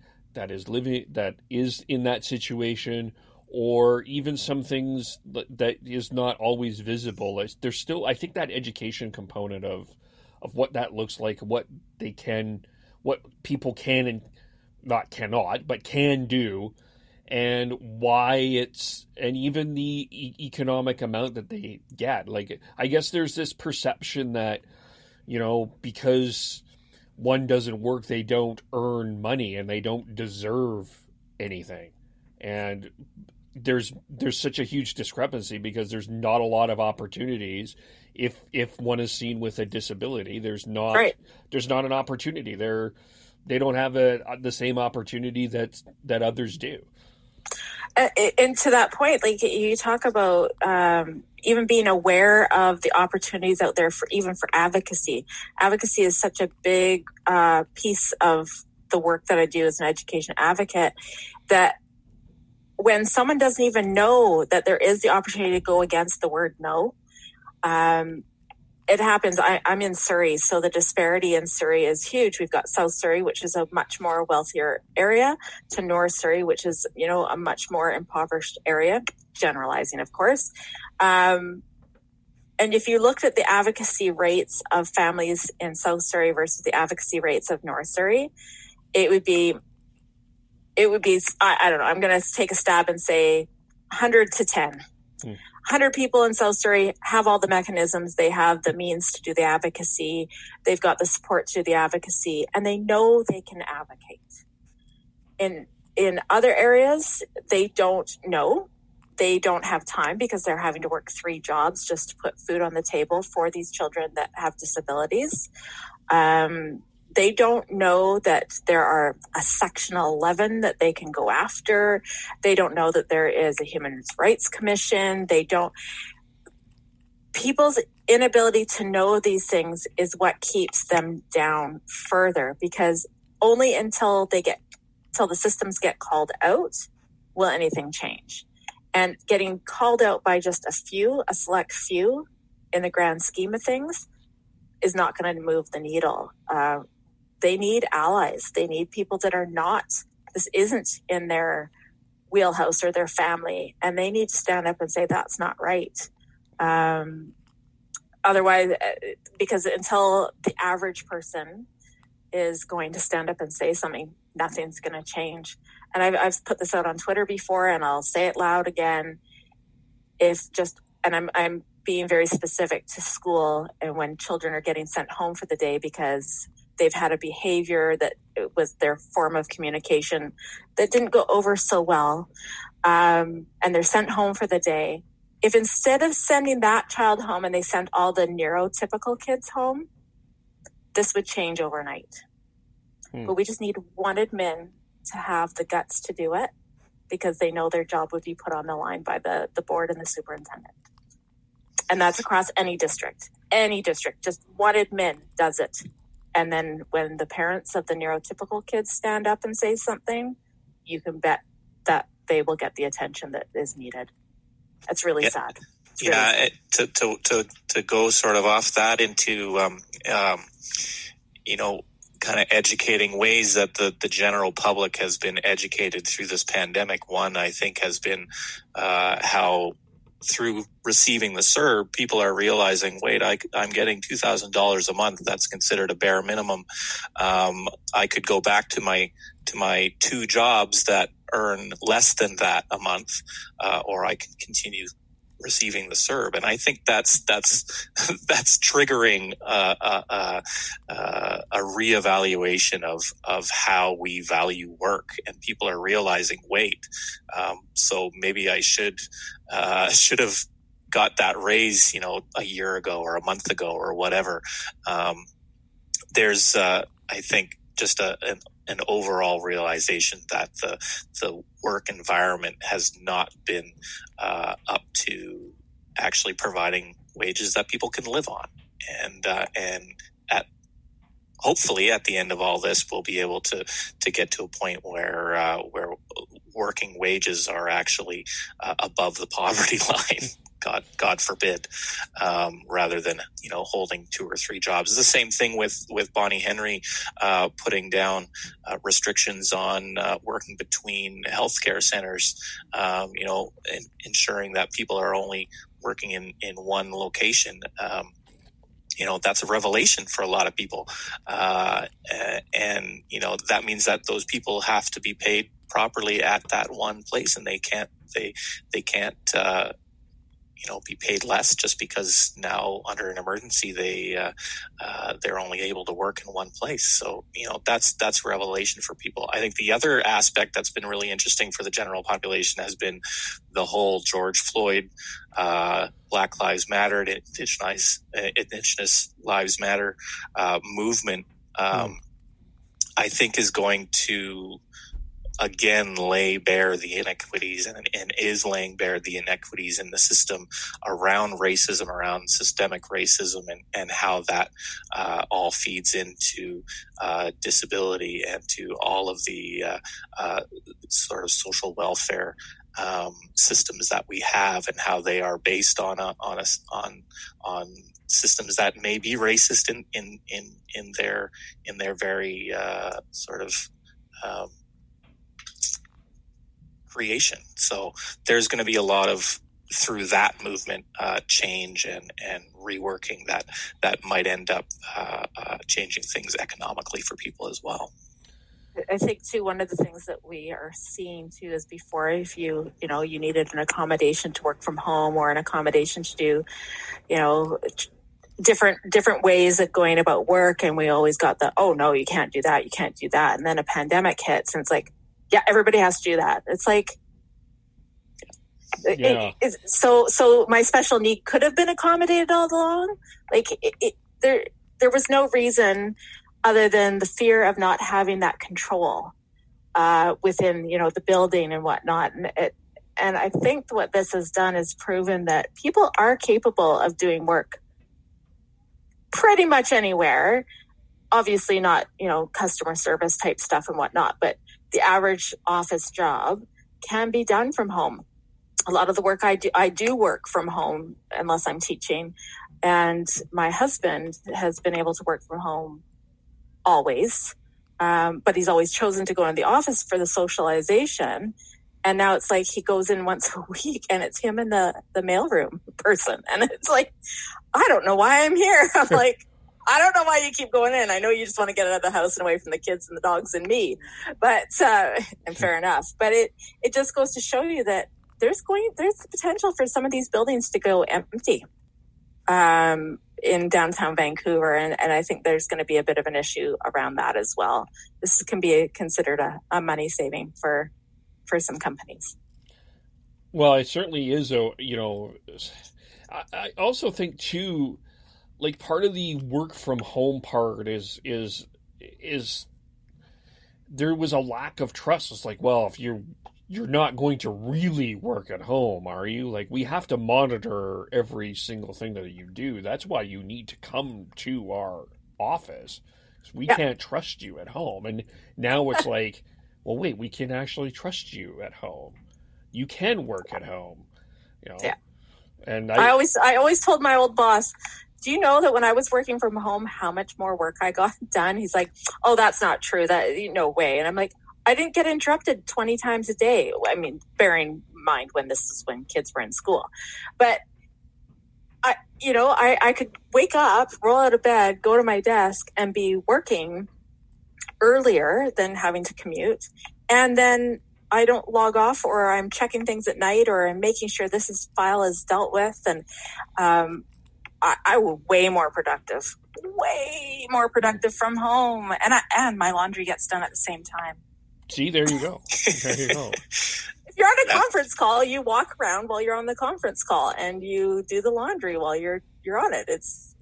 is in that situation, or even some things that is not always visible. There's still, I think, that education component of what that looks like, what people can and not cannot, but can do, and why and even the economic amount that they get. Like, I guess there's this perception that, because one doesn't work, they don't earn money and they don't deserve anything. And there's such a huge discrepancy, because there's not a lot of opportunities if one is seen with a disability. There's not an opportunity. They don't have the same opportunity that others do. And to that point, like you talk about even being aware of the opportunities out there for advocacy. Advocacy is such a big piece of the work that I do as an education advocate, that when someone doesn't even know that there is the opportunity to go against the word no, it happens. I'm in Surrey, so the disparity in Surrey is huge. We've got South Surrey, which is a much more wealthier area, to North Surrey, which is, a much more impoverished area, generalizing, of course. And if you looked at the advocacy rates of families in South Surrey versus the advocacy rates of North Surrey, it would be, I don't know, I'm going to take a stab and say 100 to 10. 100 people in South Surrey have all the mechanisms. They have the means to do the advocacy. They've got the support to do the advocacy, and they know they can advocate. In other areas, they don't know. They don't have time, because they're having to work 3 jobs just to put food on the table for these children that have disabilities. They don't know that there are a Section 11 that they can go after. They don't know that there is a Human Rights Commission. People's inability to know these things is what keeps them down further, because only until the systems get called out will anything change. And getting called out by just a select few in the grand scheme of things is not going to move the needle. They need allies. They need people that this isn't in their wheelhouse or their family, and they need to stand up and say, that's not right. Otherwise, because until the average person is going to stand up and say something, nothing's going to change. And I've put this out on Twitter before, and I'll say it loud again. I'm being very specific to school, and when children are getting sent home for the day because they've had a behavior that it was their form of communication that didn't go over so well, and they're sent home for the day. If instead of sending that child home and they sent all the neurotypical kids home, this would change overnight. But we just need one admin to have the guts to do it, because they know their job would be put on the line by the board and the superintendent. And that's across any district, just one admin does it. And then when the parents of the neurotypical kids stand up and say something, you can bet that they will get the attention that is needed. It's really sad. It's really sad. To go sort of off that into, kind of educating ways that the general public has been educated through this pandemic. One, I think, has been how through receiving the CERB, people are realizing, wait, I'm getting $2,000 a month. That's considered a bare minimum. I could go back to my two jobs that earn less than that a month, or I can continue receiving the CERB. And I think that's triggering a reevaluation of how we value work, and people are realizing, wait, so maybe I should have got that raise, a year ago or a month ago or whatever. There's I think just an overall realization that the work environment has not been up to actually providing wages that people can live on, and hopefully at the end of all this, we'll be able to get to a point where working wages are actually above the poverty line. God forbid, rather than, holding 2 or 3 jobs. It's the same thing with Bonnie Henry, putting down restrictions on working between healthcare centers, ensuring that people are only working in one location. That's a revelation for a lot of people. And that means that those people have to be paid properly at that one place, and they can't be paid less just because now under an emergency they're only able to work in one place. So that's a revelation for people. I think the other aspect that's been really interesting for the general population has been the whole George Floyd, Black Lives Matter, Indigenous Lives Matter movement. I think is going to again lay bare the inequities and is laying bare the inequities in the system around racism, around systemic racism, and how that all feeds into disability and to all of the sort of social welfare systems that we have, and how they are based on systems that may be racist in their very sort of creation. So there's going to be a lot of, through that movement, change and reworking that might end up changing things economically for people as well. I think too, one of the things that we are seeing too is before, if you needed an accommodation to work from home or an accommodation to do, different ways of going about work, and we always got the, oh no, you can't do that, and then a pandemic hits, and it's like, yeah, everybody has to do that. It's like, so my special need could have been accommodated all along. Like there was no reason other than the fear of not having that control within, the building and whatnot. And I think what this has done is proven that people are capable of doing work pretty much anywhere. Obviously not, customer service type stuff and whatnot, but the average office job can be done from home. A lot of the work I do work from home unless I'm teaching. And my husband has been able to work from home always. But he's always chosen to go in the office for the socialization. And now it's like he goes in once a week and it's him and the mailroom person. And it's like, I don't know why I'm here. I'm like, I don't know why you keep going in. I know you just want to get out of the house and away from the kids and the dogs and me, but and fair enough. But it just goes to show you that there's the potential for some of these buildings to go empty in downtown Vancouver, and I think there's going to be a bit of an issue around that as well. This can be considered a money saving for some companies. Well, it certainly is. I also think too, like part of the work from home part is there was a lack of trust. It's like, well, if you're not going to really work at home, are you? Like, we have to monitor every single thing that you do. That's why you need to come to our office. We can't trust you at home. And now it's like, well, wait, we can actually trust you at home. You can work at home. Yeah. And I always told my old boss, do you know that when I was working from home, how much more work I got done? He's like, oh, that's not true. That no way. And I'm like, I didn't get interrupted 20 times a day. I mean, bearing mind when this is when kids were in school. But I could wake up, roll out of bed, go to my desk, and be working earlier than having to commute. And then I don't log off, or I'm checking things at night, or I'm making sure this file is dealt with. And I was way more productive from home. And my laundry gets done at the same time. See, there you go. There you go. If you're on a conference call, you walk around while you're on the conference call, and you do the laundry while you're on it. It's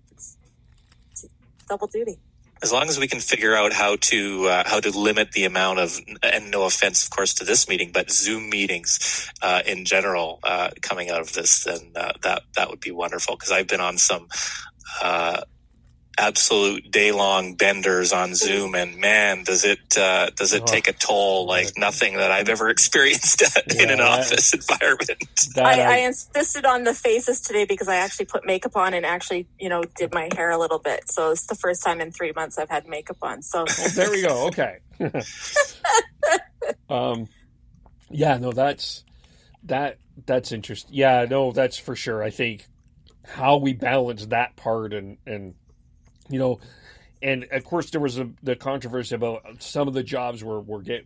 double duty. As long as we can figure out how to limit the amount of, and no offense, of course, to this meeting, but Zoom meetings in general coming out of this, then that would be wonderful. Because I've been on some absolute day-long benders on Zoom, and man, does it take a toll like nothing that I've ever experienced in an office environment. I insisted on the faces today because I actually put makeup on and actually, did my hair a little bit. So it's the first time in 3 months I've had makeup on. So there we go. Okay. Yeah, no, that's interesting. Yeah, no, that's for sure. I think how we balance that part and and of course there was the controversy about some of the jobs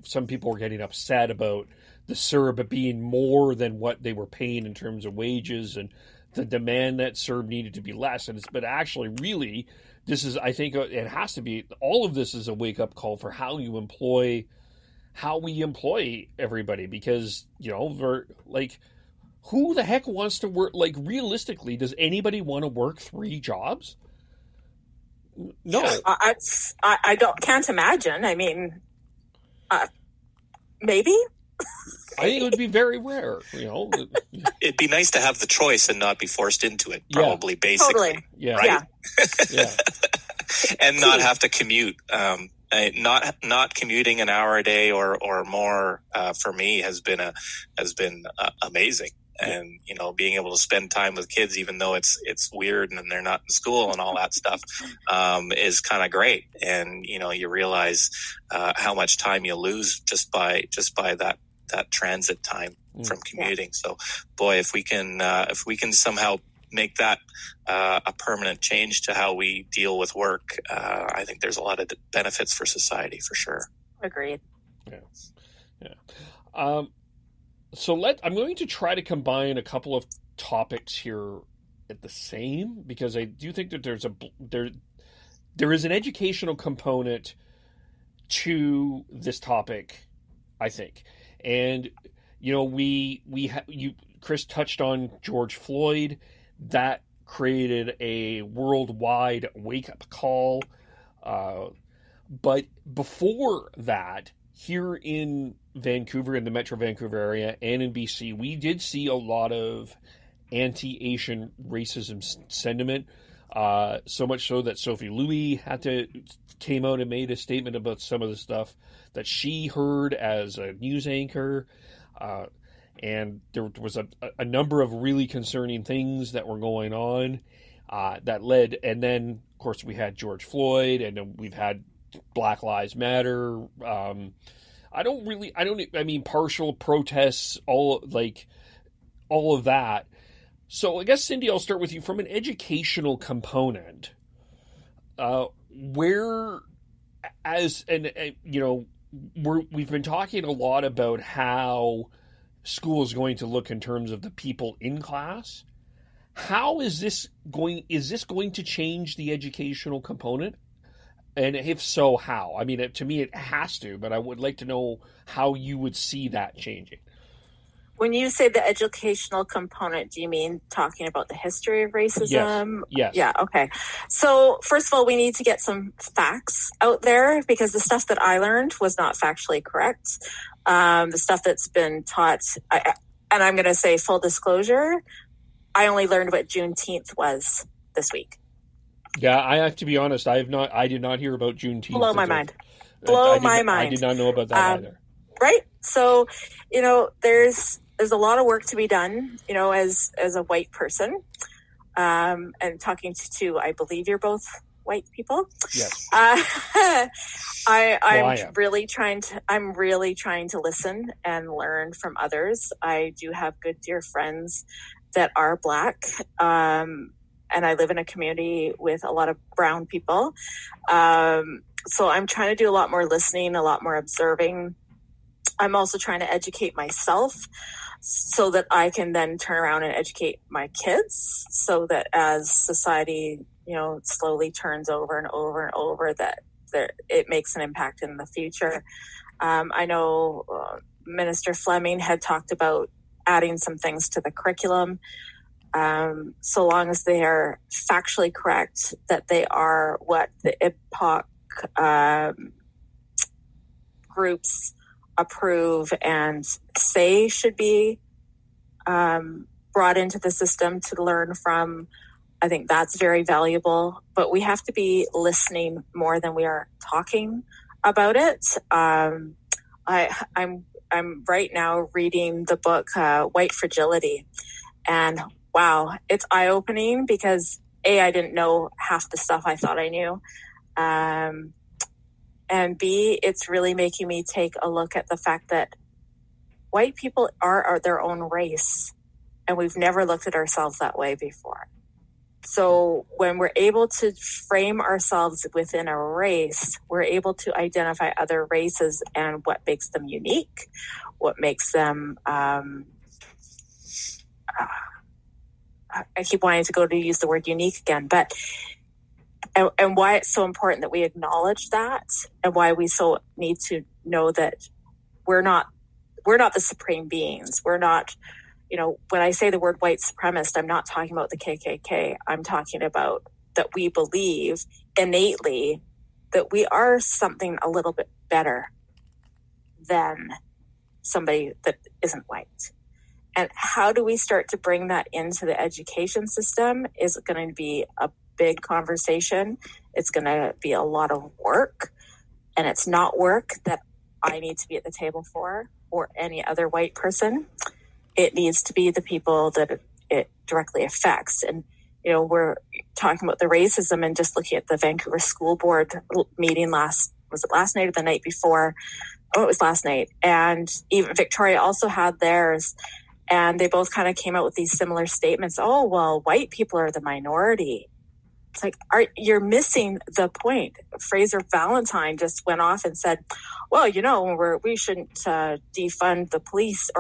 some people were getting upset about the CERB being more than what they were paying in terms of wages, and the demand that CERB needed to be less. But actually, really, I think it has to be, all of this is a wake-up call for how we employ everybody, because, we're like, who the heck wants to work, like, realistically, does anybody want to work 3 jobs? No, I can't imagine. I mean, maybe. I think it would be very rare. It'd be nice to have the choice and not be forced into it. Probably, basically, totally. Yeah, right? Yeah. And not have to commute. Not commuting an hour a day or more for me has been amazing. And, being able to spend time with kids, even though it's weird and they're not in school and all that stuff, is kind of great. And, you realize how much time you lose just by that transit time from commuting. So, boy, if we can somehow make that a permanent change to how we deal with work, I think there's a lot of benefits for society for sure. Agreed. Yeah. So I'm going to try to combine a couple of topics here at the same, because I do think that there is an educational component to this topic, I think. And, Chris touched on George Floyd. That created a worldwide wake-up call. But before that, here in Vancouver, in the Metro Vancouver area, and in BC, we did see a lot of anti-Asian racism sentiment. So much so that Sophie Louis came out and made a statement about some of the stuff that she heard as a news anchor. And there was a number of really concerning things that were going on that led. And then, of course, we had George Floyd, and then we've had Black Lives Matter. Partial protests, all of that. So I guess, Cindy, I'll start with you from an educational component. We've been talking a lot about how school is going to look in terms of the people in class. How is this going to change the educational component? And if so, how? I mean, to me, it has to, but I would like to know how you would see that changing. When you say the educational component, do you mean talking about the history of racism? Yes. Yeah, okay. So, first of all, we need to get some facts out there, because the stuff that I learned was not factually correct. The stuff that's been taught, and I'm going to say full disclosure, I only learned what Juneteenth was this week. Yeah, I have to be honest. I did not hear about Juneteenth. Blow my mind. I did not know about that either. Right. So, there's a lot of work to be done, as a white person, and talking to, I believe you're both white people. Yes. I'm really trying to listen and learn from others. I do have good, dear friends that are Black. And I live in a community with a lot of brown people. So I'm trying to do a lot more listening, a lot more observing. I'm also trying to educate myself so that I can then turn around and educate my kids, so that as society, slowly turns over and over and over, that it makes an impact in the future. I know Minister Fleming had talked about adding some things to the curriculum, so long as they are factually correct, that they are what the IPOC groups approve and say should be brought into the system to learn from. I think that's very valuable, but we have to be listening more than we are talking about it. I'm right now reading the book White Fragility, and wow, it's eye-opening because I didn't know half the stuff I thought I knew. And B, it's really making me take a look at the fact that white people are their own race, and we've never looked at ourselves that way before. So when we're able to frame ourselves within a race, we're able to identify other races and what makes them unique, what makes them, I keep wanting to use the word unique again, but and why it's so important that we acknowledge that, and why we so need to know that we're not the supreme beings. We're not, when I say the word white supremacist, I'm not talking about the KKK. I'm talking about that we believe innately that we are something a little bit better than somebody that isn't white. And how do we start to bring that into the education system is going to be a big conversation. It's going to be a lot of work, and it's not work that I need to be at the table for or any other white person. It needs to be the people that it directly affects. And, we're talking about the racism and just looking at the Vancouver School Board meeting was it last night or the night before? Oh, it was last night. And even Victoria also had theirs. And they both kind of came out with these similar statements. Oh, well, white people are the minority. It's like, you're missing the point. Fraser Valentine just went off and said, well, we shouldn't defund the police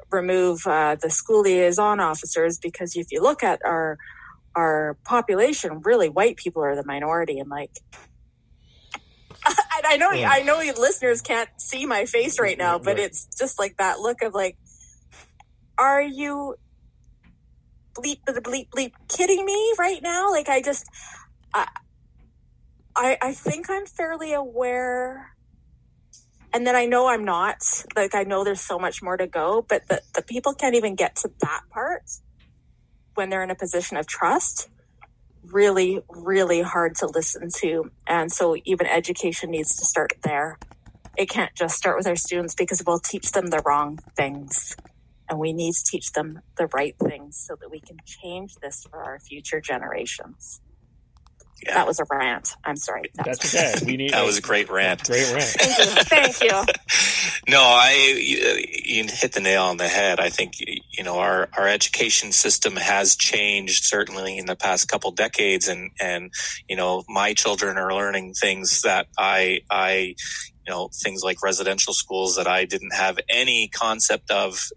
remove the school liaison officers, because if you look at our population, really white people are the minority. And like, I know you listeners can't see my face right now, but it's just like that look of like, are you bleep kidding me right now? Like, I think I'm fairly aware, and then I know I'm not. Like, I know there's so much more to go, but the people can't even get to that part when they're in a position of trust. Really, really hard to listen to. And so even education needs to start there. It can't just start with our students, because we'll teach them the wrong things. And we need to teach them the right things so that we can change this for our future generations. Yeah. That was a rant. I'm sorry. That's okay. That was a great rant. Great rant. Thank you. No, you hit the nail on the head. I think, our education system has changed certainly in the past couple decades, and my children are learning things that I things like residential schools that I didn't have any concept of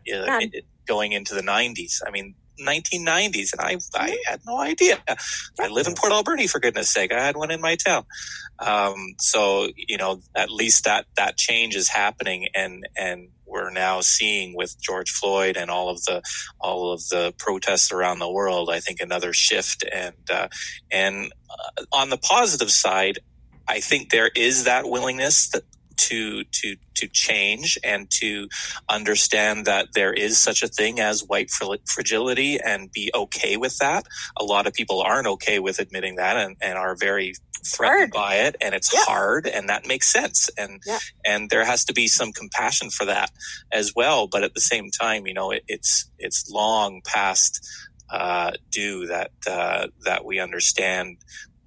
going into the 90s. I mean, 1990s, and I had no idea. I live in Port Alberni, for goodness sake. I had one in my town. So at least that change is happening, and we're now seeing with George Floyd and all of the protests around the world, I think another shift. And on the positive side, I think there is that willingness to change and to understand that there is such a thing as white fragility and be okay with that. A lot of people aren't okay with admitting that and are very threatened by it, and it's hard, and that makes sense. And there has to be some compassion for that as well. But at the same time, it's long past do, that we understand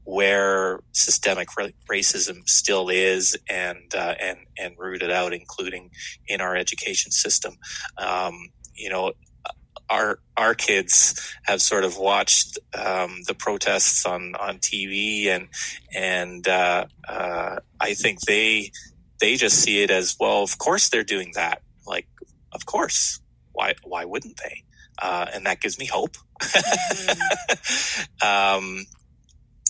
where systemic racism still is and rooted out, including in our education system. Our kids have sort of watched the protests on TV, and I think they just see it as, well, of course they're doing that. Like, of course, why wouldn't they? And that gives me hope.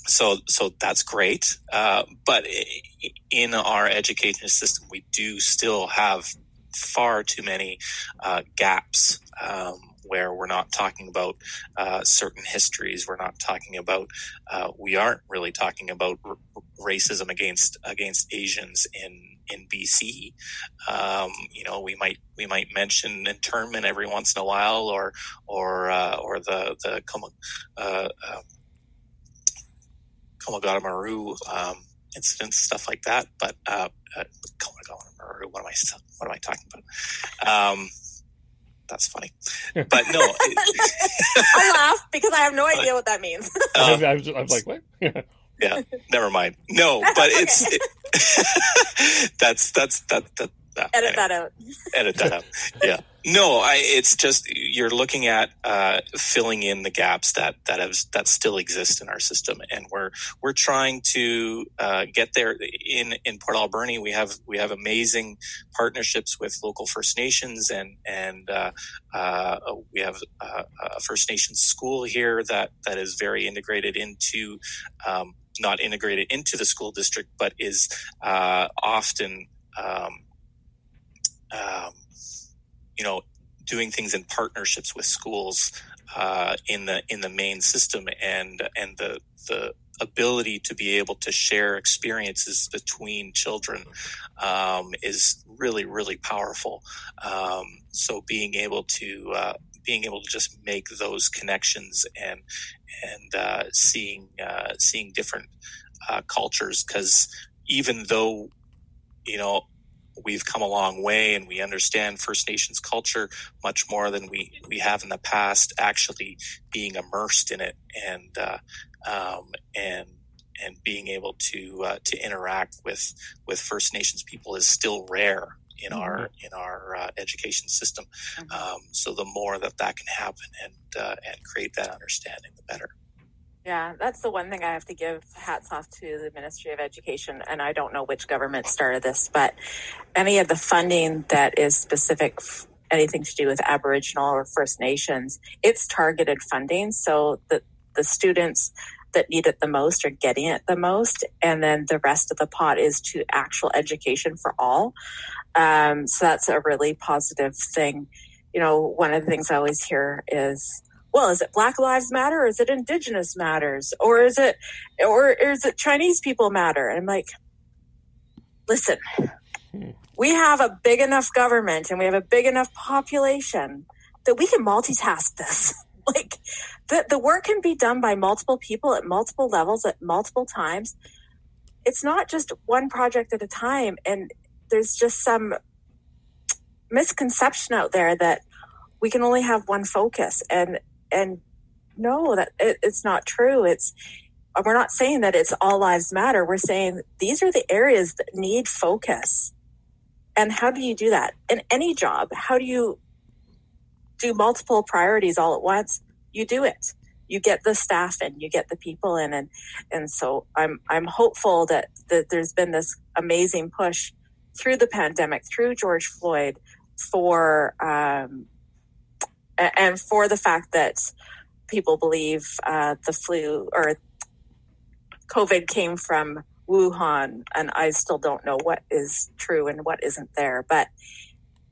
So that's great. But in our education system, we do still have far too many gaps where we're not talking about certain histories. We're not talking about, we aren't really talking about racism against Asians in BC. We might mention internment every once in a while, or the Komagata-Maru incidents, stuff like that. But Komagata-Maru, what am I talking about? That's funny, but no. I laugh because I have no idea what that means. I was like, what? Yeah, never mind. No, but it's that's edit that out. Edit that out. Yeah. No, it's just, you're looking at filling in the gaps that still exist in our system, and we're trying to get there. In Port Alberni, we have amazing partnerships with local First Nations, and we have a First Nations school here that is very integrated into, not integrated into the school district, but is often doing things in partnerships with schools in the main system, and the ability to be able to share experiences between children is really, really powerful. So being able to just make those connections and seeing different cultures, because even though we've come a long way and we understand First Nations culture much more than we have in the past, actually being immersed in it and being able to interact with First Nations people is still rare in our education system. So the more that can happen and create that understanding, the better. Yeah, that's the one thing I have to give hats off to the Ministry of Education, and I don't know which government started this, but any of the funding that is specific, anything to do with Aboriginal or First Nations, it's targeted funding, so that the students that need it the most are getting it the most, and then the rest of the pot is to actual education for all. So that's a really positive thing. One of the things I always hear is, well, is it Black Lives Matter, or is it Indigenous Matters, or is it Chinese people matter? And I'm like, listen, we have a big enough government and we have a big enough population that we can multitask this. Like, the work can be done by multiple people at multiple levels at multiple times. It's not just one project at a time. And there's just some misconception out there that we can only have one focus. And no, that it's not true. We're not saying that it's all lives matter. We're saying these are the areas that need focus. And how do you do that in any job? How do you do multiple priorities all at once? You do it. You get the staff in, you get the people in, and so I'm hopeful that there's been this amazing push through the pandemic, through George Floyd, for and for the fact that people believe the flu or COVID came from Wuhan, and I still don't know what is true and what isn't there. But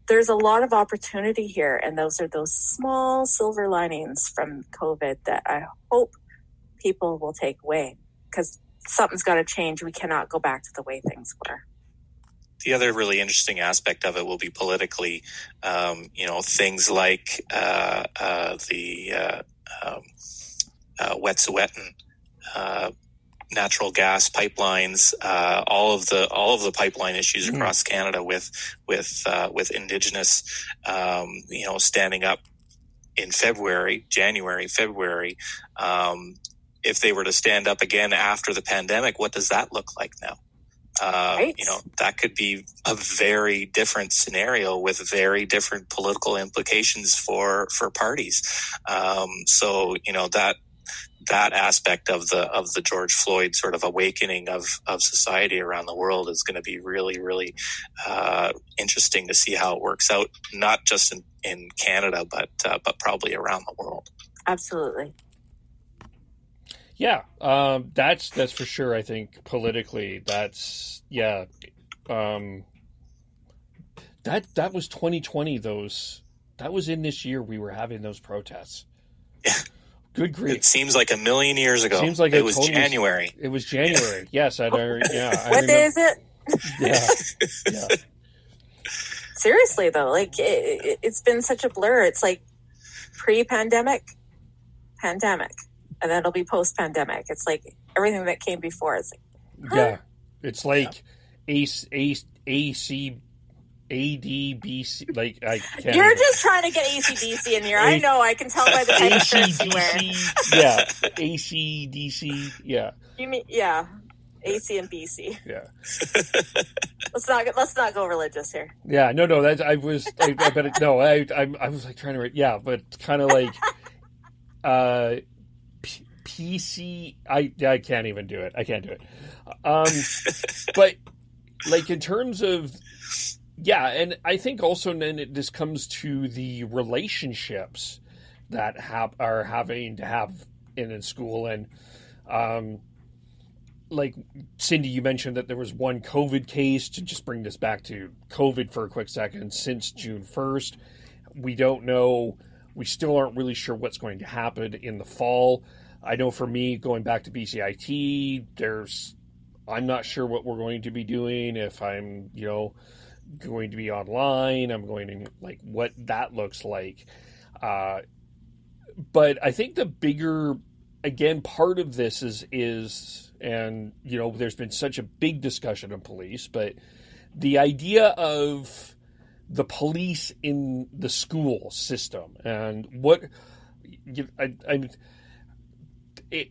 there's a lot of opportunity here, and those are those small silver linings from COVID that I hope people will take away, because something's got to change. We cannot go back to the way things were. The other really interesting aspect of it will be politically, things like the Wet'suwet'en natural gas pipelines, all of the pipeline issues across Canada with Indigenous, standing up in January, February, if they were to stand up again after the pandemic, what does that look like now? Right. That could be a very different scenario with very different political implications for parties. So that aspect of the George Floyd sort of awakening of society around the world is going to be really, really interesting to see how it works out, not just in Canada, but probably around the world. Absolutely. Yeah, that's for sure. I think politically, that was 2020. That was in this year we were having those protests. Yeah. Good grief! It seems like a million years ago. Seems like it was January. It was January. Yes, I what day is it? Yeah. Seriously though, like it's been such a blur. It's like pre-pandemic, pandemic. And then it'll be post-pandemic. It's like everything that came before. It's like, huh? Yeah, it's like ADBC. Like I can't. You're just trying to get ACDC in here. I know. I can tell by the type of shirts you wear. Yeah, ACDC. Yeah. You mean AC and BC? Yeah. Let's not go religious here. Yeah. No. That I was like trying to. Yeah, but kind of like. PC, I can't even do it. I can't do it. But like in terms of, yeah, and I think also then this comes to the relationships that are having to have in school. And like Cindy, you mentioned that there was one COVID case, to just bring this back to COVID for a quick second, since June 1st. We don't know. We still aren't really sure what's going to happen in the fall. I know for me, going back to BCIT, I'm not sure what we're going to be doing. If I'm, going to be online, I'm going to like what that looks like. But I think the bigger, again, part of this is, and there's been such a big discussion of police, but the idea of the police in the school system and what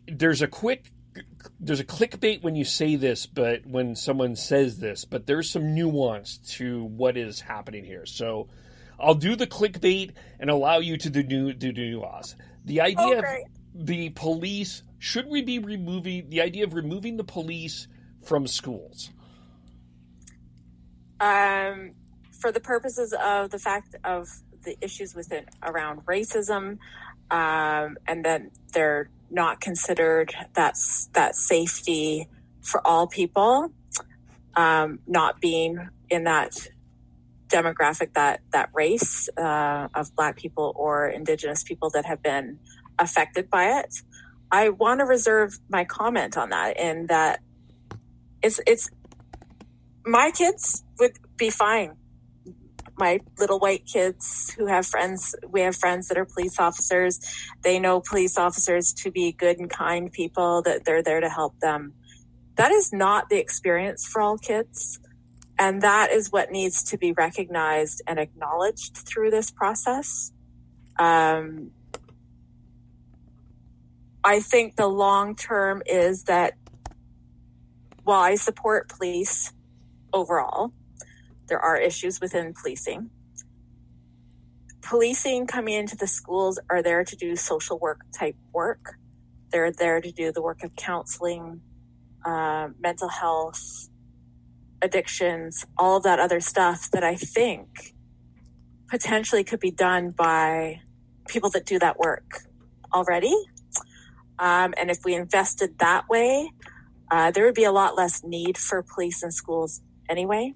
there's a clickbait when you say this, but when someone says this, but there's some nuance to what is happening here. So I'll do the clickbait and allow you to do nuance. The idea of the police, should we be removing the police from schools? For the purposes of the fact of the issues around racism, and then they're not considered that safety for all people, not being in that demographic, that race of Black people or Indigenous people that have been affected by it. I want to reserve my comment on that, in that it's my kids would be fine. My little white kids who have friends, we have friends that are police officers. They know police officers to be good and kind people, that they're there to help them. That is not the experience for all kids. And that is what needs to be recognized and acknowledged through this process. I think the long term is that while I support police overall, there are issues within policing. Policing coming into the schools are there to do social work type work. They're there to do the work of counseling, mental health, addictions, all of that other stuff that I think potentially could be done by people that do that work already. And if we invested that way, there would be a lot less need for police in schools anyway.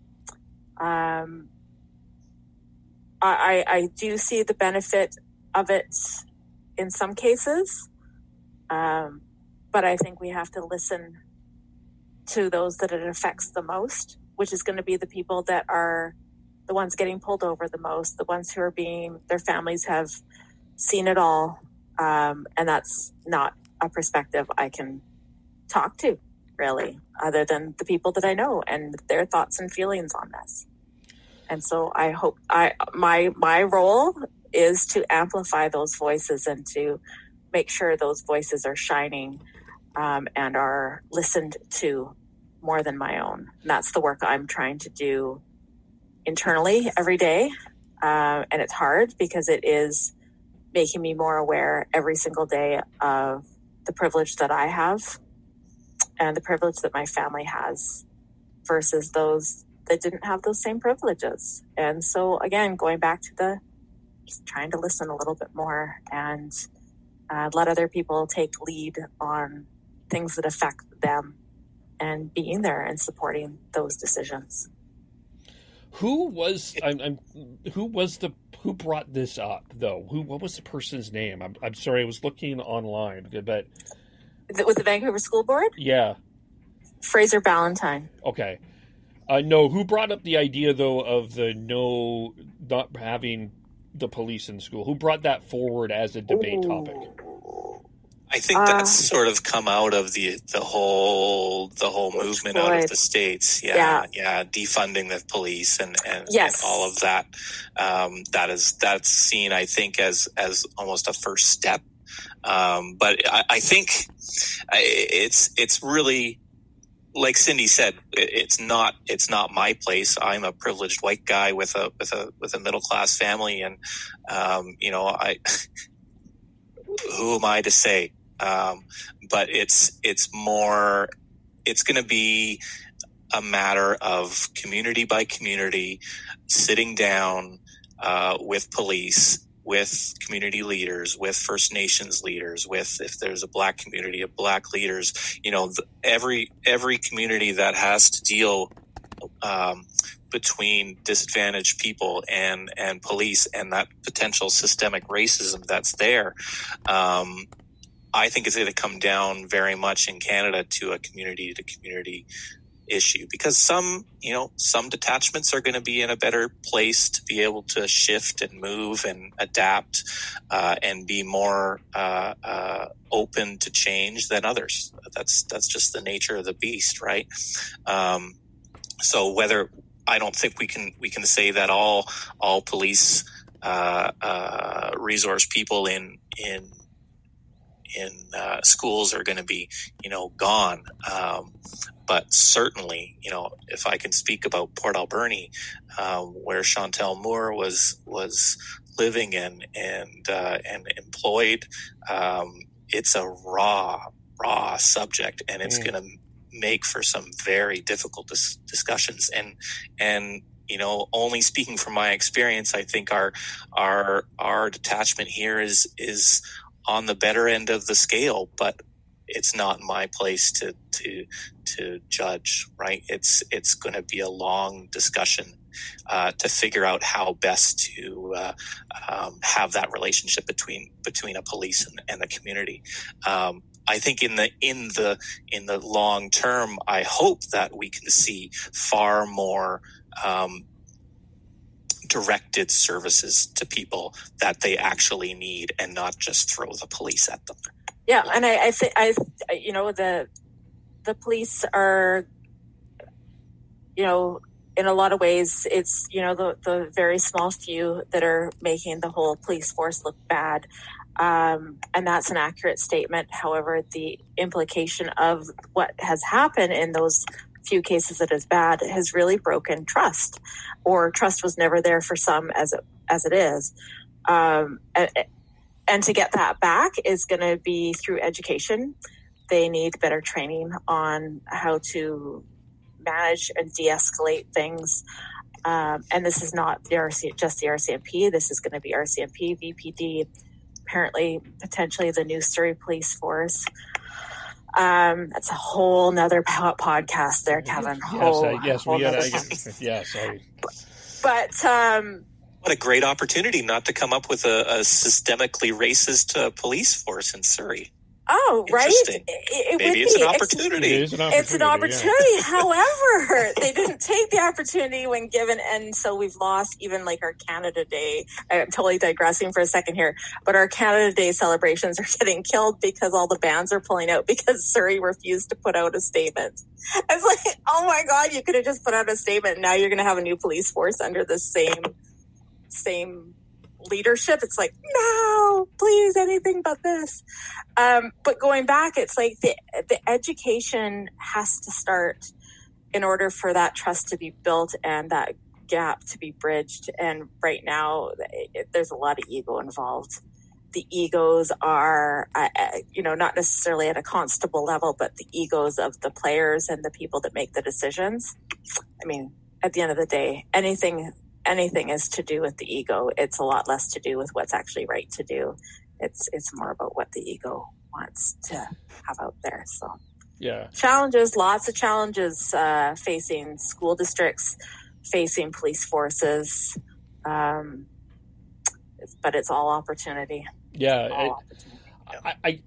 I do see the benefit of it in some cases, but I think we have to listen to those that it affects the most, which is going to be the people that are the ones getting pulled over the most, the ones who are their families have seen it all, and that's not a perspective I can talk to, really, other than the people that I know and their thoughts and feelings on this. And so I hope my role is to amplify those voices and to make sure those voices are shining and are listened to more than my own. And that's the work I'm trying to do internally every day. And it's hard because it is making me more aware every single day of the privilege that I have and the privilege that my family has versus those that didn't have those same privileges. And so again, going back to just trying to listen a little bit more and let other people take lead on things that affect them and being there and supporting those decisions. Who brought this up though? What was the person's name? I'm sorry, I was looking online, but with the Vancouver School Board? Yeah. Fraser Ballantyne. Okay. No, who brought up the idea though of not having the police in school? Who brought that forward as a debate topic? I think that's sort of come out of the whole movement out of the States. Yeah. Defunding the police and all of that. That's seen, I think, as almost a first step. But I think it's really, like Cindy said, it's not my place. I'm a privileged white guy with a middle class family, and who am I to say? But it's going to be a matter of community by community, sitting down with police, with community leaders, with First Nations leaders, with, if there's a Black community, of Black leaders. Every community that has to deal between disadvantaged people and police and that potential systemic racism that's there. I think it's going to come down very much in Canada to a community to community issue, because some detachments are going to be in a better place to be able to shift and move and adapt and be more open to change than others. That's just the nature of the beast, right? So whether, I don't think we can say that all police resource people in schools are going to be, gone. But certainly, if I can speak about Port Alberni, where Chantel Moore was living and employed, it's a raw subject, and it's going to make for some very difficult discussions. And only speaking from my experience, I think our detachment here is on the better end of the scale, but it's not my place to judge, right? It's going to be a long discussion to figure out how best to have that relationship between a police and the community. I think in the long term, I hope that we can see far more directed services to people that they actually need, and not just throw the police at them. Yeah, and I think the police are, in a lot of ways, it's the very small few that are making the whole police force look bad, and that's an accurate statement. However, the implication of what has happened in those few cases that is bad has really broken trust, or trust was never there for some as it is. And to get that back is going to be through education. They need better training on how to manage and de-escalate things. And this is not just the RCMP. This is going to be RCMP, VPD, apparently, potentially the new Surrey Police Force. That's a whole nother podcast there, Kevin. Sorry. But what a great opportunity not to come up with a systemically racist police force in Surrey. Oh, right. Maybe it's an opportunity. It's an opportunity. Yeah. However, they didn't take the opportunity when given. And so we've lost even like our Canada Day. I'm totally digressing for a second here, but our Canada Day celebrations are getting killed because all the bands are pulling out because Surrey refused to put out a statement. It's like, oh my God, you could have just put out a statement. Now you're going to have a new police force under the same leadership, it's like, no, please, anything but this. But going back, it's like the education has to start in order for that trust to be built and that gap to be bridged. And right now, there's a lot of ego involved. The egos are, not necessarily at a constable level, but the egos of the players and the people that make the decisions. I mean, at the end of the day, anything is to do with the ego. It's a lot less to do with what's actually right to do. It's more about what the ego wants to have out there. So yeah, lots of challenges facing school districts, facing police forces, but it's all opportunity. Yeah, I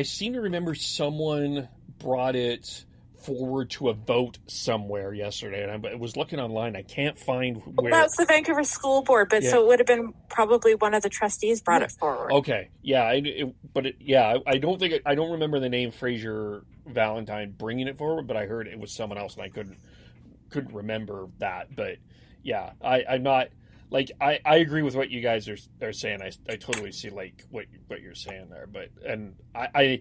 seem to remember someone brought it forward to a vote somewhere yesterday, and I was looking online. I can't find where. That's the Vancouver School Board, but so it would have been probably one of the trustees brought it forward. Okay, yeah, I don't remember the name Fraser Valentine bringing it forward, but I heard it was someone else, and I couldn't remember that. But yeah, I'm not like I agree with what you guys are saying. I totally see like what you're saying there, but and I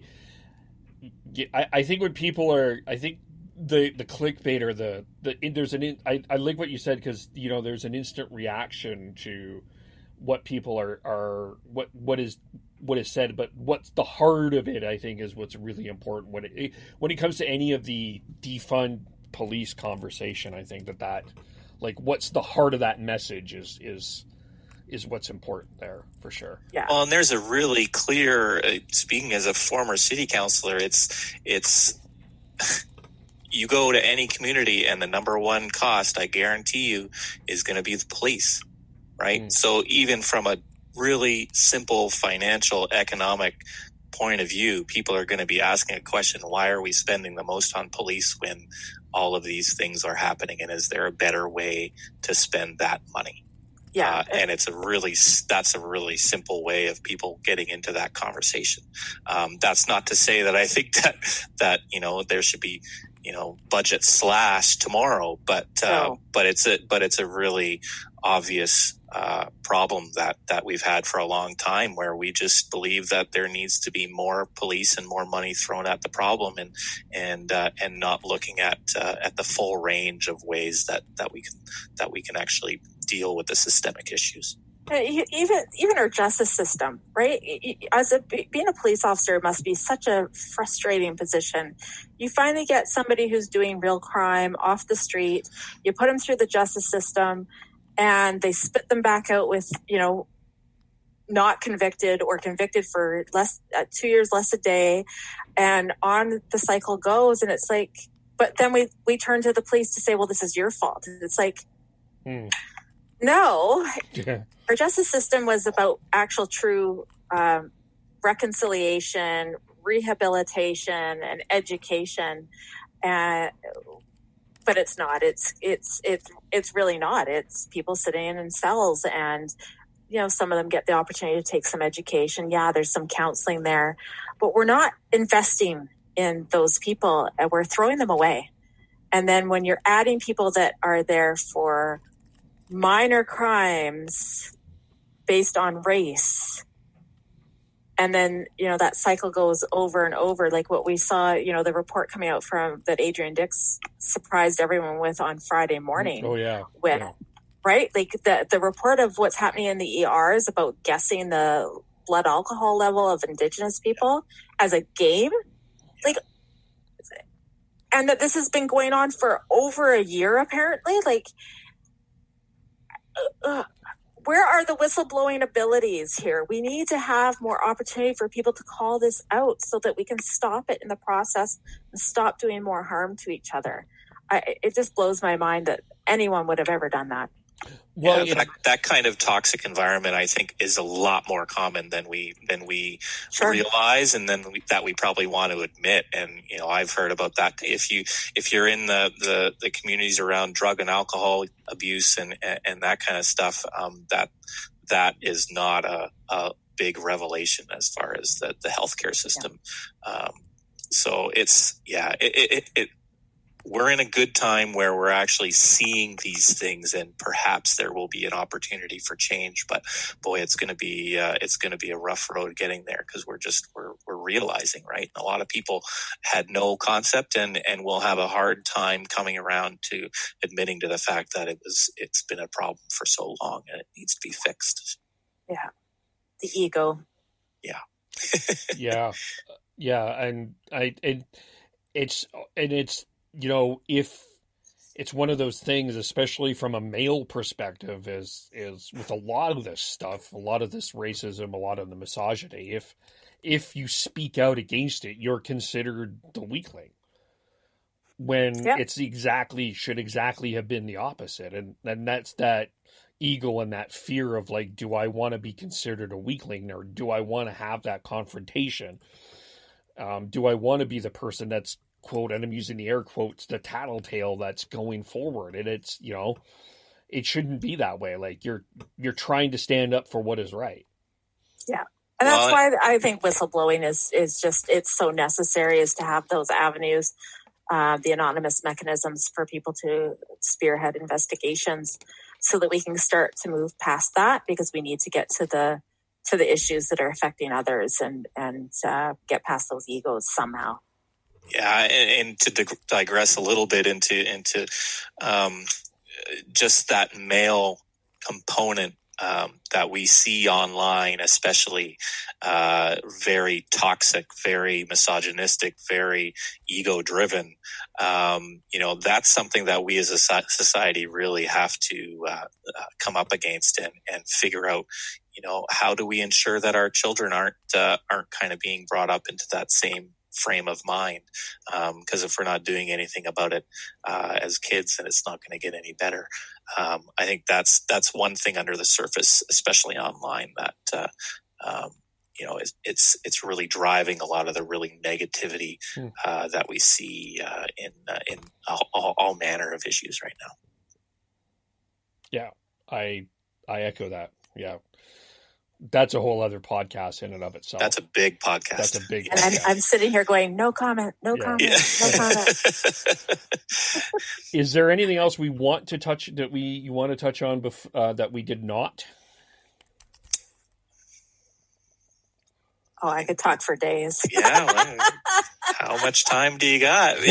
think when people are, I think the clickbait or I like what you said, because there's an instant reaction to what people are what is said, but what's the heart of it, I think, is what's really important when it comes to any of the defund police conversation. I think that like what's the heart of that message is what's important there, for sure. Yeah. Well, and there's a really clear, speaking as a former city councilor, it's you go to any community and the number one cost, I guarantee you, is going to be the police, right? Mm. So even from a really simple financial, economic point of view, people are going to be asking a question: why are we spending the most on police when all of these things are happening? And is there a better way to spend that money? Yeah, and that's a really simple way of people getting into that conversation. That's not to say that I think that there should be budget slash tomorrow, but it's a really obvious problem that we've had for a long time, where we just believe that there needs to be more police and more money thrown at the problem, and not looking at the full range of ways that we can actually deal with the systemic issues. Even our justice system, right? Being a police officer must be such a frustrating position. You finally get somebody who's doing real crime off the street, you put them through the justice system, and they spit them back out with, not convicted or convicted for 2 years less a day, and on the cycle goes. And it's like, but then we turn to the police to say, well, this is your fault. It's like, no, our justice system was about actual true reconciliation, rehabilitation, and education. But it's not. It's really not. It's people sitting in cells, and some of them get the opportunity to take some education. Yeah, there's some counseling there, but we're not investing in those people, and we're throwing them away. And then when you're adding people that are there for minor crimes based on race, and then that cycle goes over and over, like what we saw, the report coming out from that Adrian Dix surprised everyone with on Friday morning. Oh yeah, right, like the report of what's happening in the ERs about guessing the blood alcohol level of Indigenous people as a game, like, and that this has been going on for over a year apparently. Like, where are the whistleblowing abilities here? We need to have more opportunity for people to call this out so that we can stop it in the process and stop doing more harm to each other. It just blows my mind that anyone would have ever done that. Well, that kind of toxic environment, I think, is a lot more common than we sure. realize, and that we probably want to admit. And I've heard about that. If you're in the communities around drug and alcohol abuse and that kind of stuff, that is not a big revelation as far as the healthcare system. So it's we're in a good time where we're actually seeing these things, and perhaps there will be an opportunity for change. But boy, it's going to be a rough road getting there, because we're realizing, right? A lot of people had no concept and will have a hard time coming around to admitting to the fact that it's been a problem for so long and it needs to be fixed. Yeah, the ego. Yeah. And it's if it's one of those things, especially from a male perspective, is with a lot of this stuff, a lot of this racism, a lot of the misogyny, if you speak out against it, you're considered the weakling, when should exactly have been the opposite. And that's that ego and that fear of, like, do I want to be considered a weakling, or do I want to have that confrontation? Do I want to be the person that's, quote, and I'm using the air quotes, the tattletale that's going forward? And it's, it shouldn't be that way. Like, you're trying to stand up for what is right. Yeah. And that's why I think whistleblowing is just, it's so necessary, is to have those avenues, the anonymous mechanisms for people to spearhead investigations, so that we can start to move past that, because we need to get to the issues that are affecting others and get past those egos somehow. Yeah, and to digress a little bit into just that male component that we see online, especially very toxic, very misogynistic, very ego-driven. That's something that we as a society really have to come up against and figure out. How do we ensure that our children aren't kind of being brought up into that same frame of mind? Because if we're not doing anything about it as kids, then it's not going to get any better. I think that's one thing under the surface, especially online, that it's really driving a lot of the really negativity that we see in all manner of issues right now. Yeah, I echo that. Yeah. That's a whole other podcast in and of itself. That's a big podcast. And I'm sitting here going, no comment. No comment. Is there anything else we want to touch that you want to touch on that we did not? Oh, I could talk for days. Yeah. Well, how much time do you got? Right.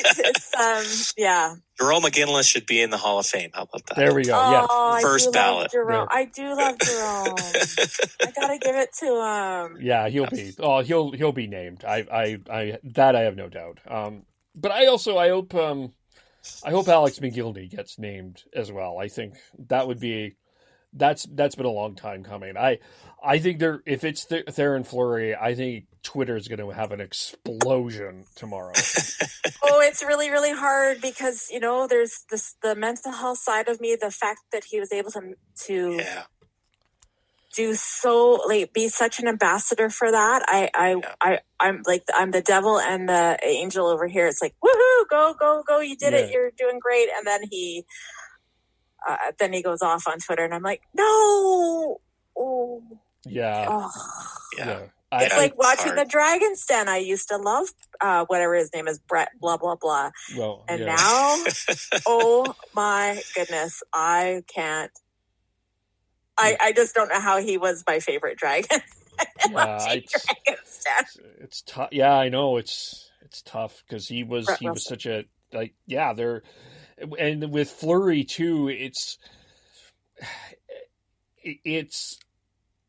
It's Jerome McGinless should be in the Hall of Fame. How about that? There we go. Oh, First ballot. I do love Jerome. I gotta give it to him. Yeah, he'll be. Oh, he'll be named. I have no doubt. But I hope Alex McGilney gets named as well. I think that would be. That's been a long time coming. I think if it's Theoren Fleury, I think Twitter is going to have an explosion tomorrow. Oh, it's really, really hard, because there's the mental health side of me. The fact that he was able to do so, like, be such an ambassador for that. I'm the devil and the angel over here. It's like, woohoo, go! You did it. You're doing great. And then he goes off on Twitter, and I'm like, no. Oh. Yeah. Oh. Yeah. It's like watching the Dragon's Den. I used to love whatever his name is, Brett, blah, blah, blah. Well, and now, oh my goodness, I can't. I just don't know how he was my favorite dragon. It's tough. Yeah, I know. It's tough, because he was such a, like, and with Fleury too, it's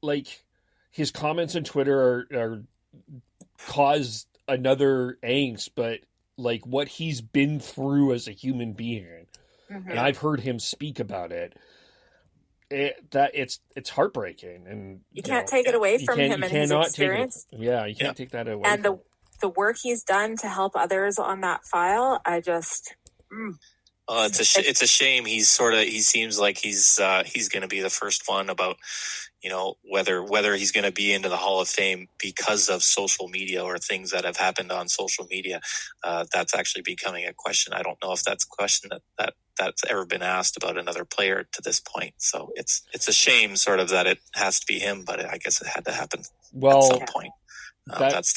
like his comments on Twitter are cause another angst, but like what he's been through as a human being, and I've heard him speak about it. It's heartbreaking, and you can't take it away from him and his experience. You can't take that away. And the work he's done to help others on that file, I just. It's a shame. He seems like he's going to be the first one about, whether he's going to be into the Hall of Fame because of social media or things that have happened on social media. That's actually becoming a question. I don't know if that's a question that's ever been asked about another player to this point. So it's a shame sort of that it has to be him, but I guess it had to happen at some point. That's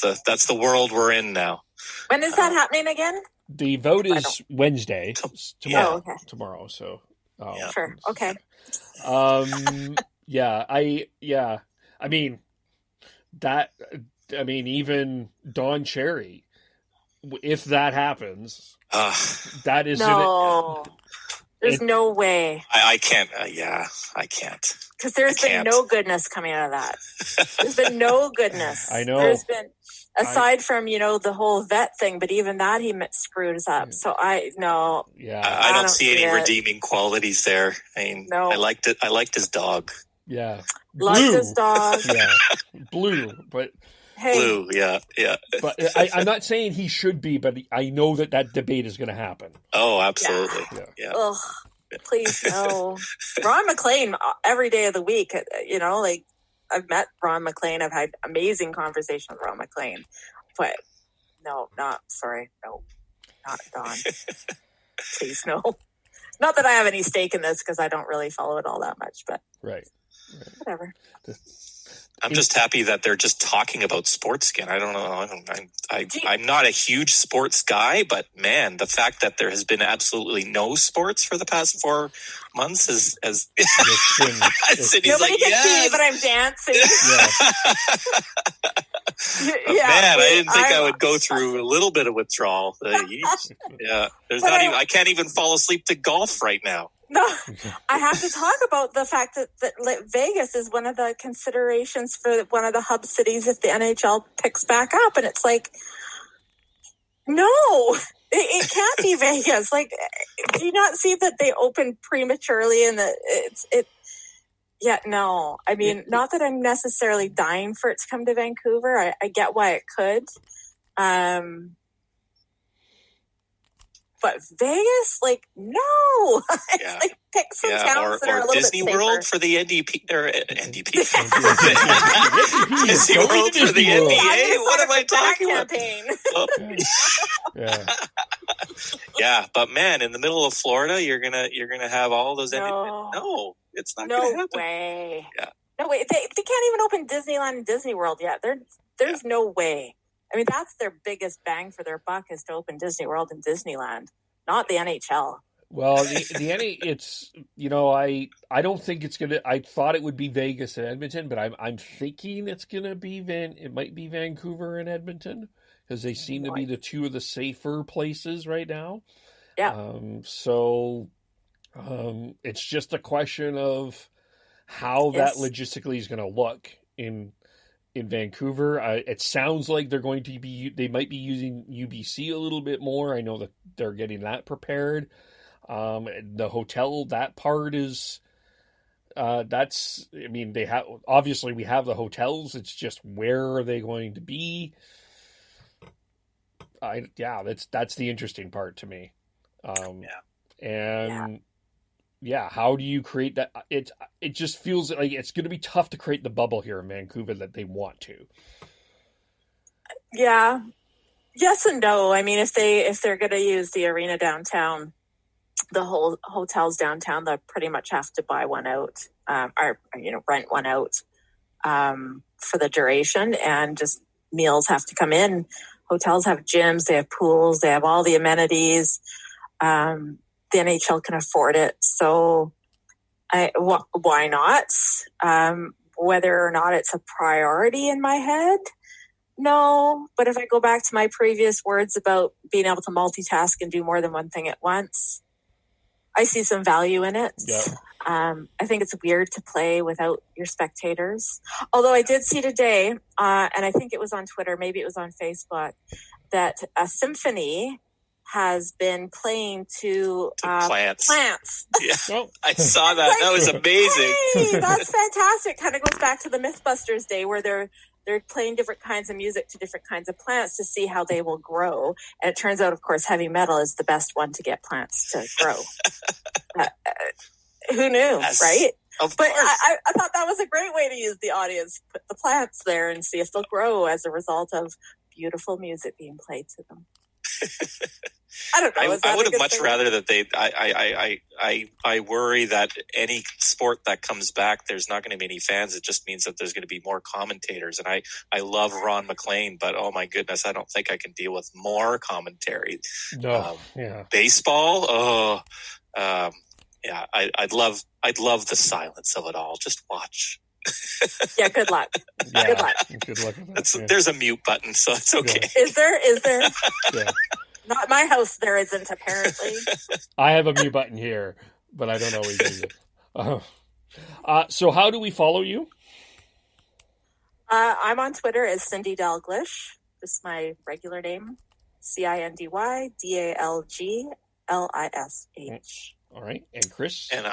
the world we're in now. When is that happening again? the vote is Wednesday. Tomorrow. Oh, okay. Tomorrow. So. Sure. Okay. Yeah. I mean, even Don Cherry, if that happens, that is no. There's no way. I can't. I can't. Because there's been no goodness coming out of that. There's been no goodness. I know. There's been, aside from, the whole vet thing, but even that he screwed us up. So I don't see any redeeming qualities there. I mean, no. I liked his dog. Yeah. Liked his dog. Yeah. Blue, but... Hey. Blue, yeah. But I'm not saying he should be, but I know that debate is going to happen. Oh, absolutely. Yeah. Ugh, please, no. Ron MacLean, every day of the week, I've met Ron MacLean. I've had amazing conversations with Ron MacLean. But no, not Don. Please, no. Not that I have any stake in this because I don't really follow it all that much, but right. Whatever. I'm just happy that they're just talking about sports again. I don't know. I'm not a huge sports guy, but man, the fact that there has been absolutely no sports for the past 4 months is nobody can see me, but I'm dancing. Man, I didn't think I would go through a little bit of withdrawal. Yeah, I can't even fall asleep to golf right now. No, I have to talk about the fact that Vegas is one of the considerations for one of the hub cities if the NHL picks back up. And it's like, no, it can't be Vegas. Like, do you not see that they opened prematurely and that no. I mean, not that I'm necessarily dying for it to come to Vancouver. I get why it could. But Vegas, no. Yeah. Pick some towns that are a little Disney bit safer. World for the NDP or NDP. Disney World for the NBA. What am I talking about? Yeah, but man, in the middle of Florida, you're gonna have all those. No, it's not gonna happen. No way. Yeah. No way. They can't even open Disneyland and Disney World yet. There's no way. I mean, that's their biggest bang for their buck is to open Disney World and Disneyland, not the NHL. Well, it's I don't think it's gonna. I thought it would be Vegas and Edmonton, but I'm thinking it's gonna be it might be Vancouver and Edmonton because they seem to be the two of the safer places right now. Yeah. It's just a question of how that logistically is going to look in Vancouver. It sounds like they might be using UBC a little bit more. I know that they're getting that prepared. The hotel, that part is, they have, obviously we have the hotels. It's just where are they going to be? That's the interesting part to me. How do you create that? It just feels like it's going to be tough to create the bubble here in Vancouver that they want to. Yeah. Yes and no. I mean, if they're going to use the arena downtown, the whole hotels downtown, they'll pretty much have to buy one out, or rent one out for the duration, and just meals have to come in. Hotels have gyms, they have pools, they have all the amenities. The NHL can afford it, so why not? Whether or not it's a priority in my head, no. But if I go back to my previous words about being able to multitask and do more than one thing at once, I see some value in it. Yeah. I think it's weird to play without your spectators. Although I did see today, and I think it was on Twitter, maybe it was on Facebook, that a symphony has been playing to plants. Yeah. I saw that. That was amazing. Hey, that's fantastic. Kind of goes back to the Mythbusters day where they're playing different kinds of music to different kinds of plants to see how they will grow. And it turns out, of course, heavy metal is the best one to get plants to grow. Who knew, yes, right? But I thought that was a great way to use the audience. Put the plants there and see if they'll grow as a result of beautiful music being played to them. I don't know. I would have much rather that they. I worry that any sport that comes back, there's not going to be any fans. It just means that there's going to be more commentators. And I love Ron McLean, but oh my goodness, I don't think I can deal with more commentary. No, baseball. Oh, yeah. I'd love the silence of it all. Just watch. Yeah. Good luck. Yeah, good luck. Good luck with that. Yeah. There's a mute button, so it's okay. Yeah. Is there? Yeah. Not my house. There isn't, apparently. I have a mute button here, but I don't always use it. So how do we follow you? I'm on Twitter as Cindy Dalglish. This is my regular name. CindyDalglish. All right. And Chris? And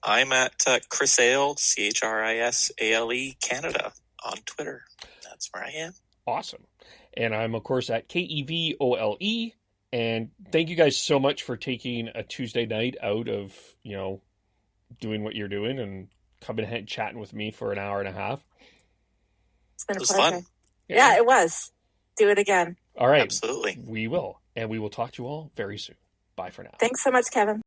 I'm at Chris Ale, ChrisAle Canada on Twitter. That's where I am. Awesome. And I'm, of course, at KevOle. And thank you guys so much for taking a Tuesday night out of, doing what you're doing and coming ahead and chatting with me for an hour and a half. It's been a pleasure. Fun. Yeah, it was. Do it again. All right. Absolutely. We will. And we will talk to you all very soon. Bye for now. Thanks so much, Kevin.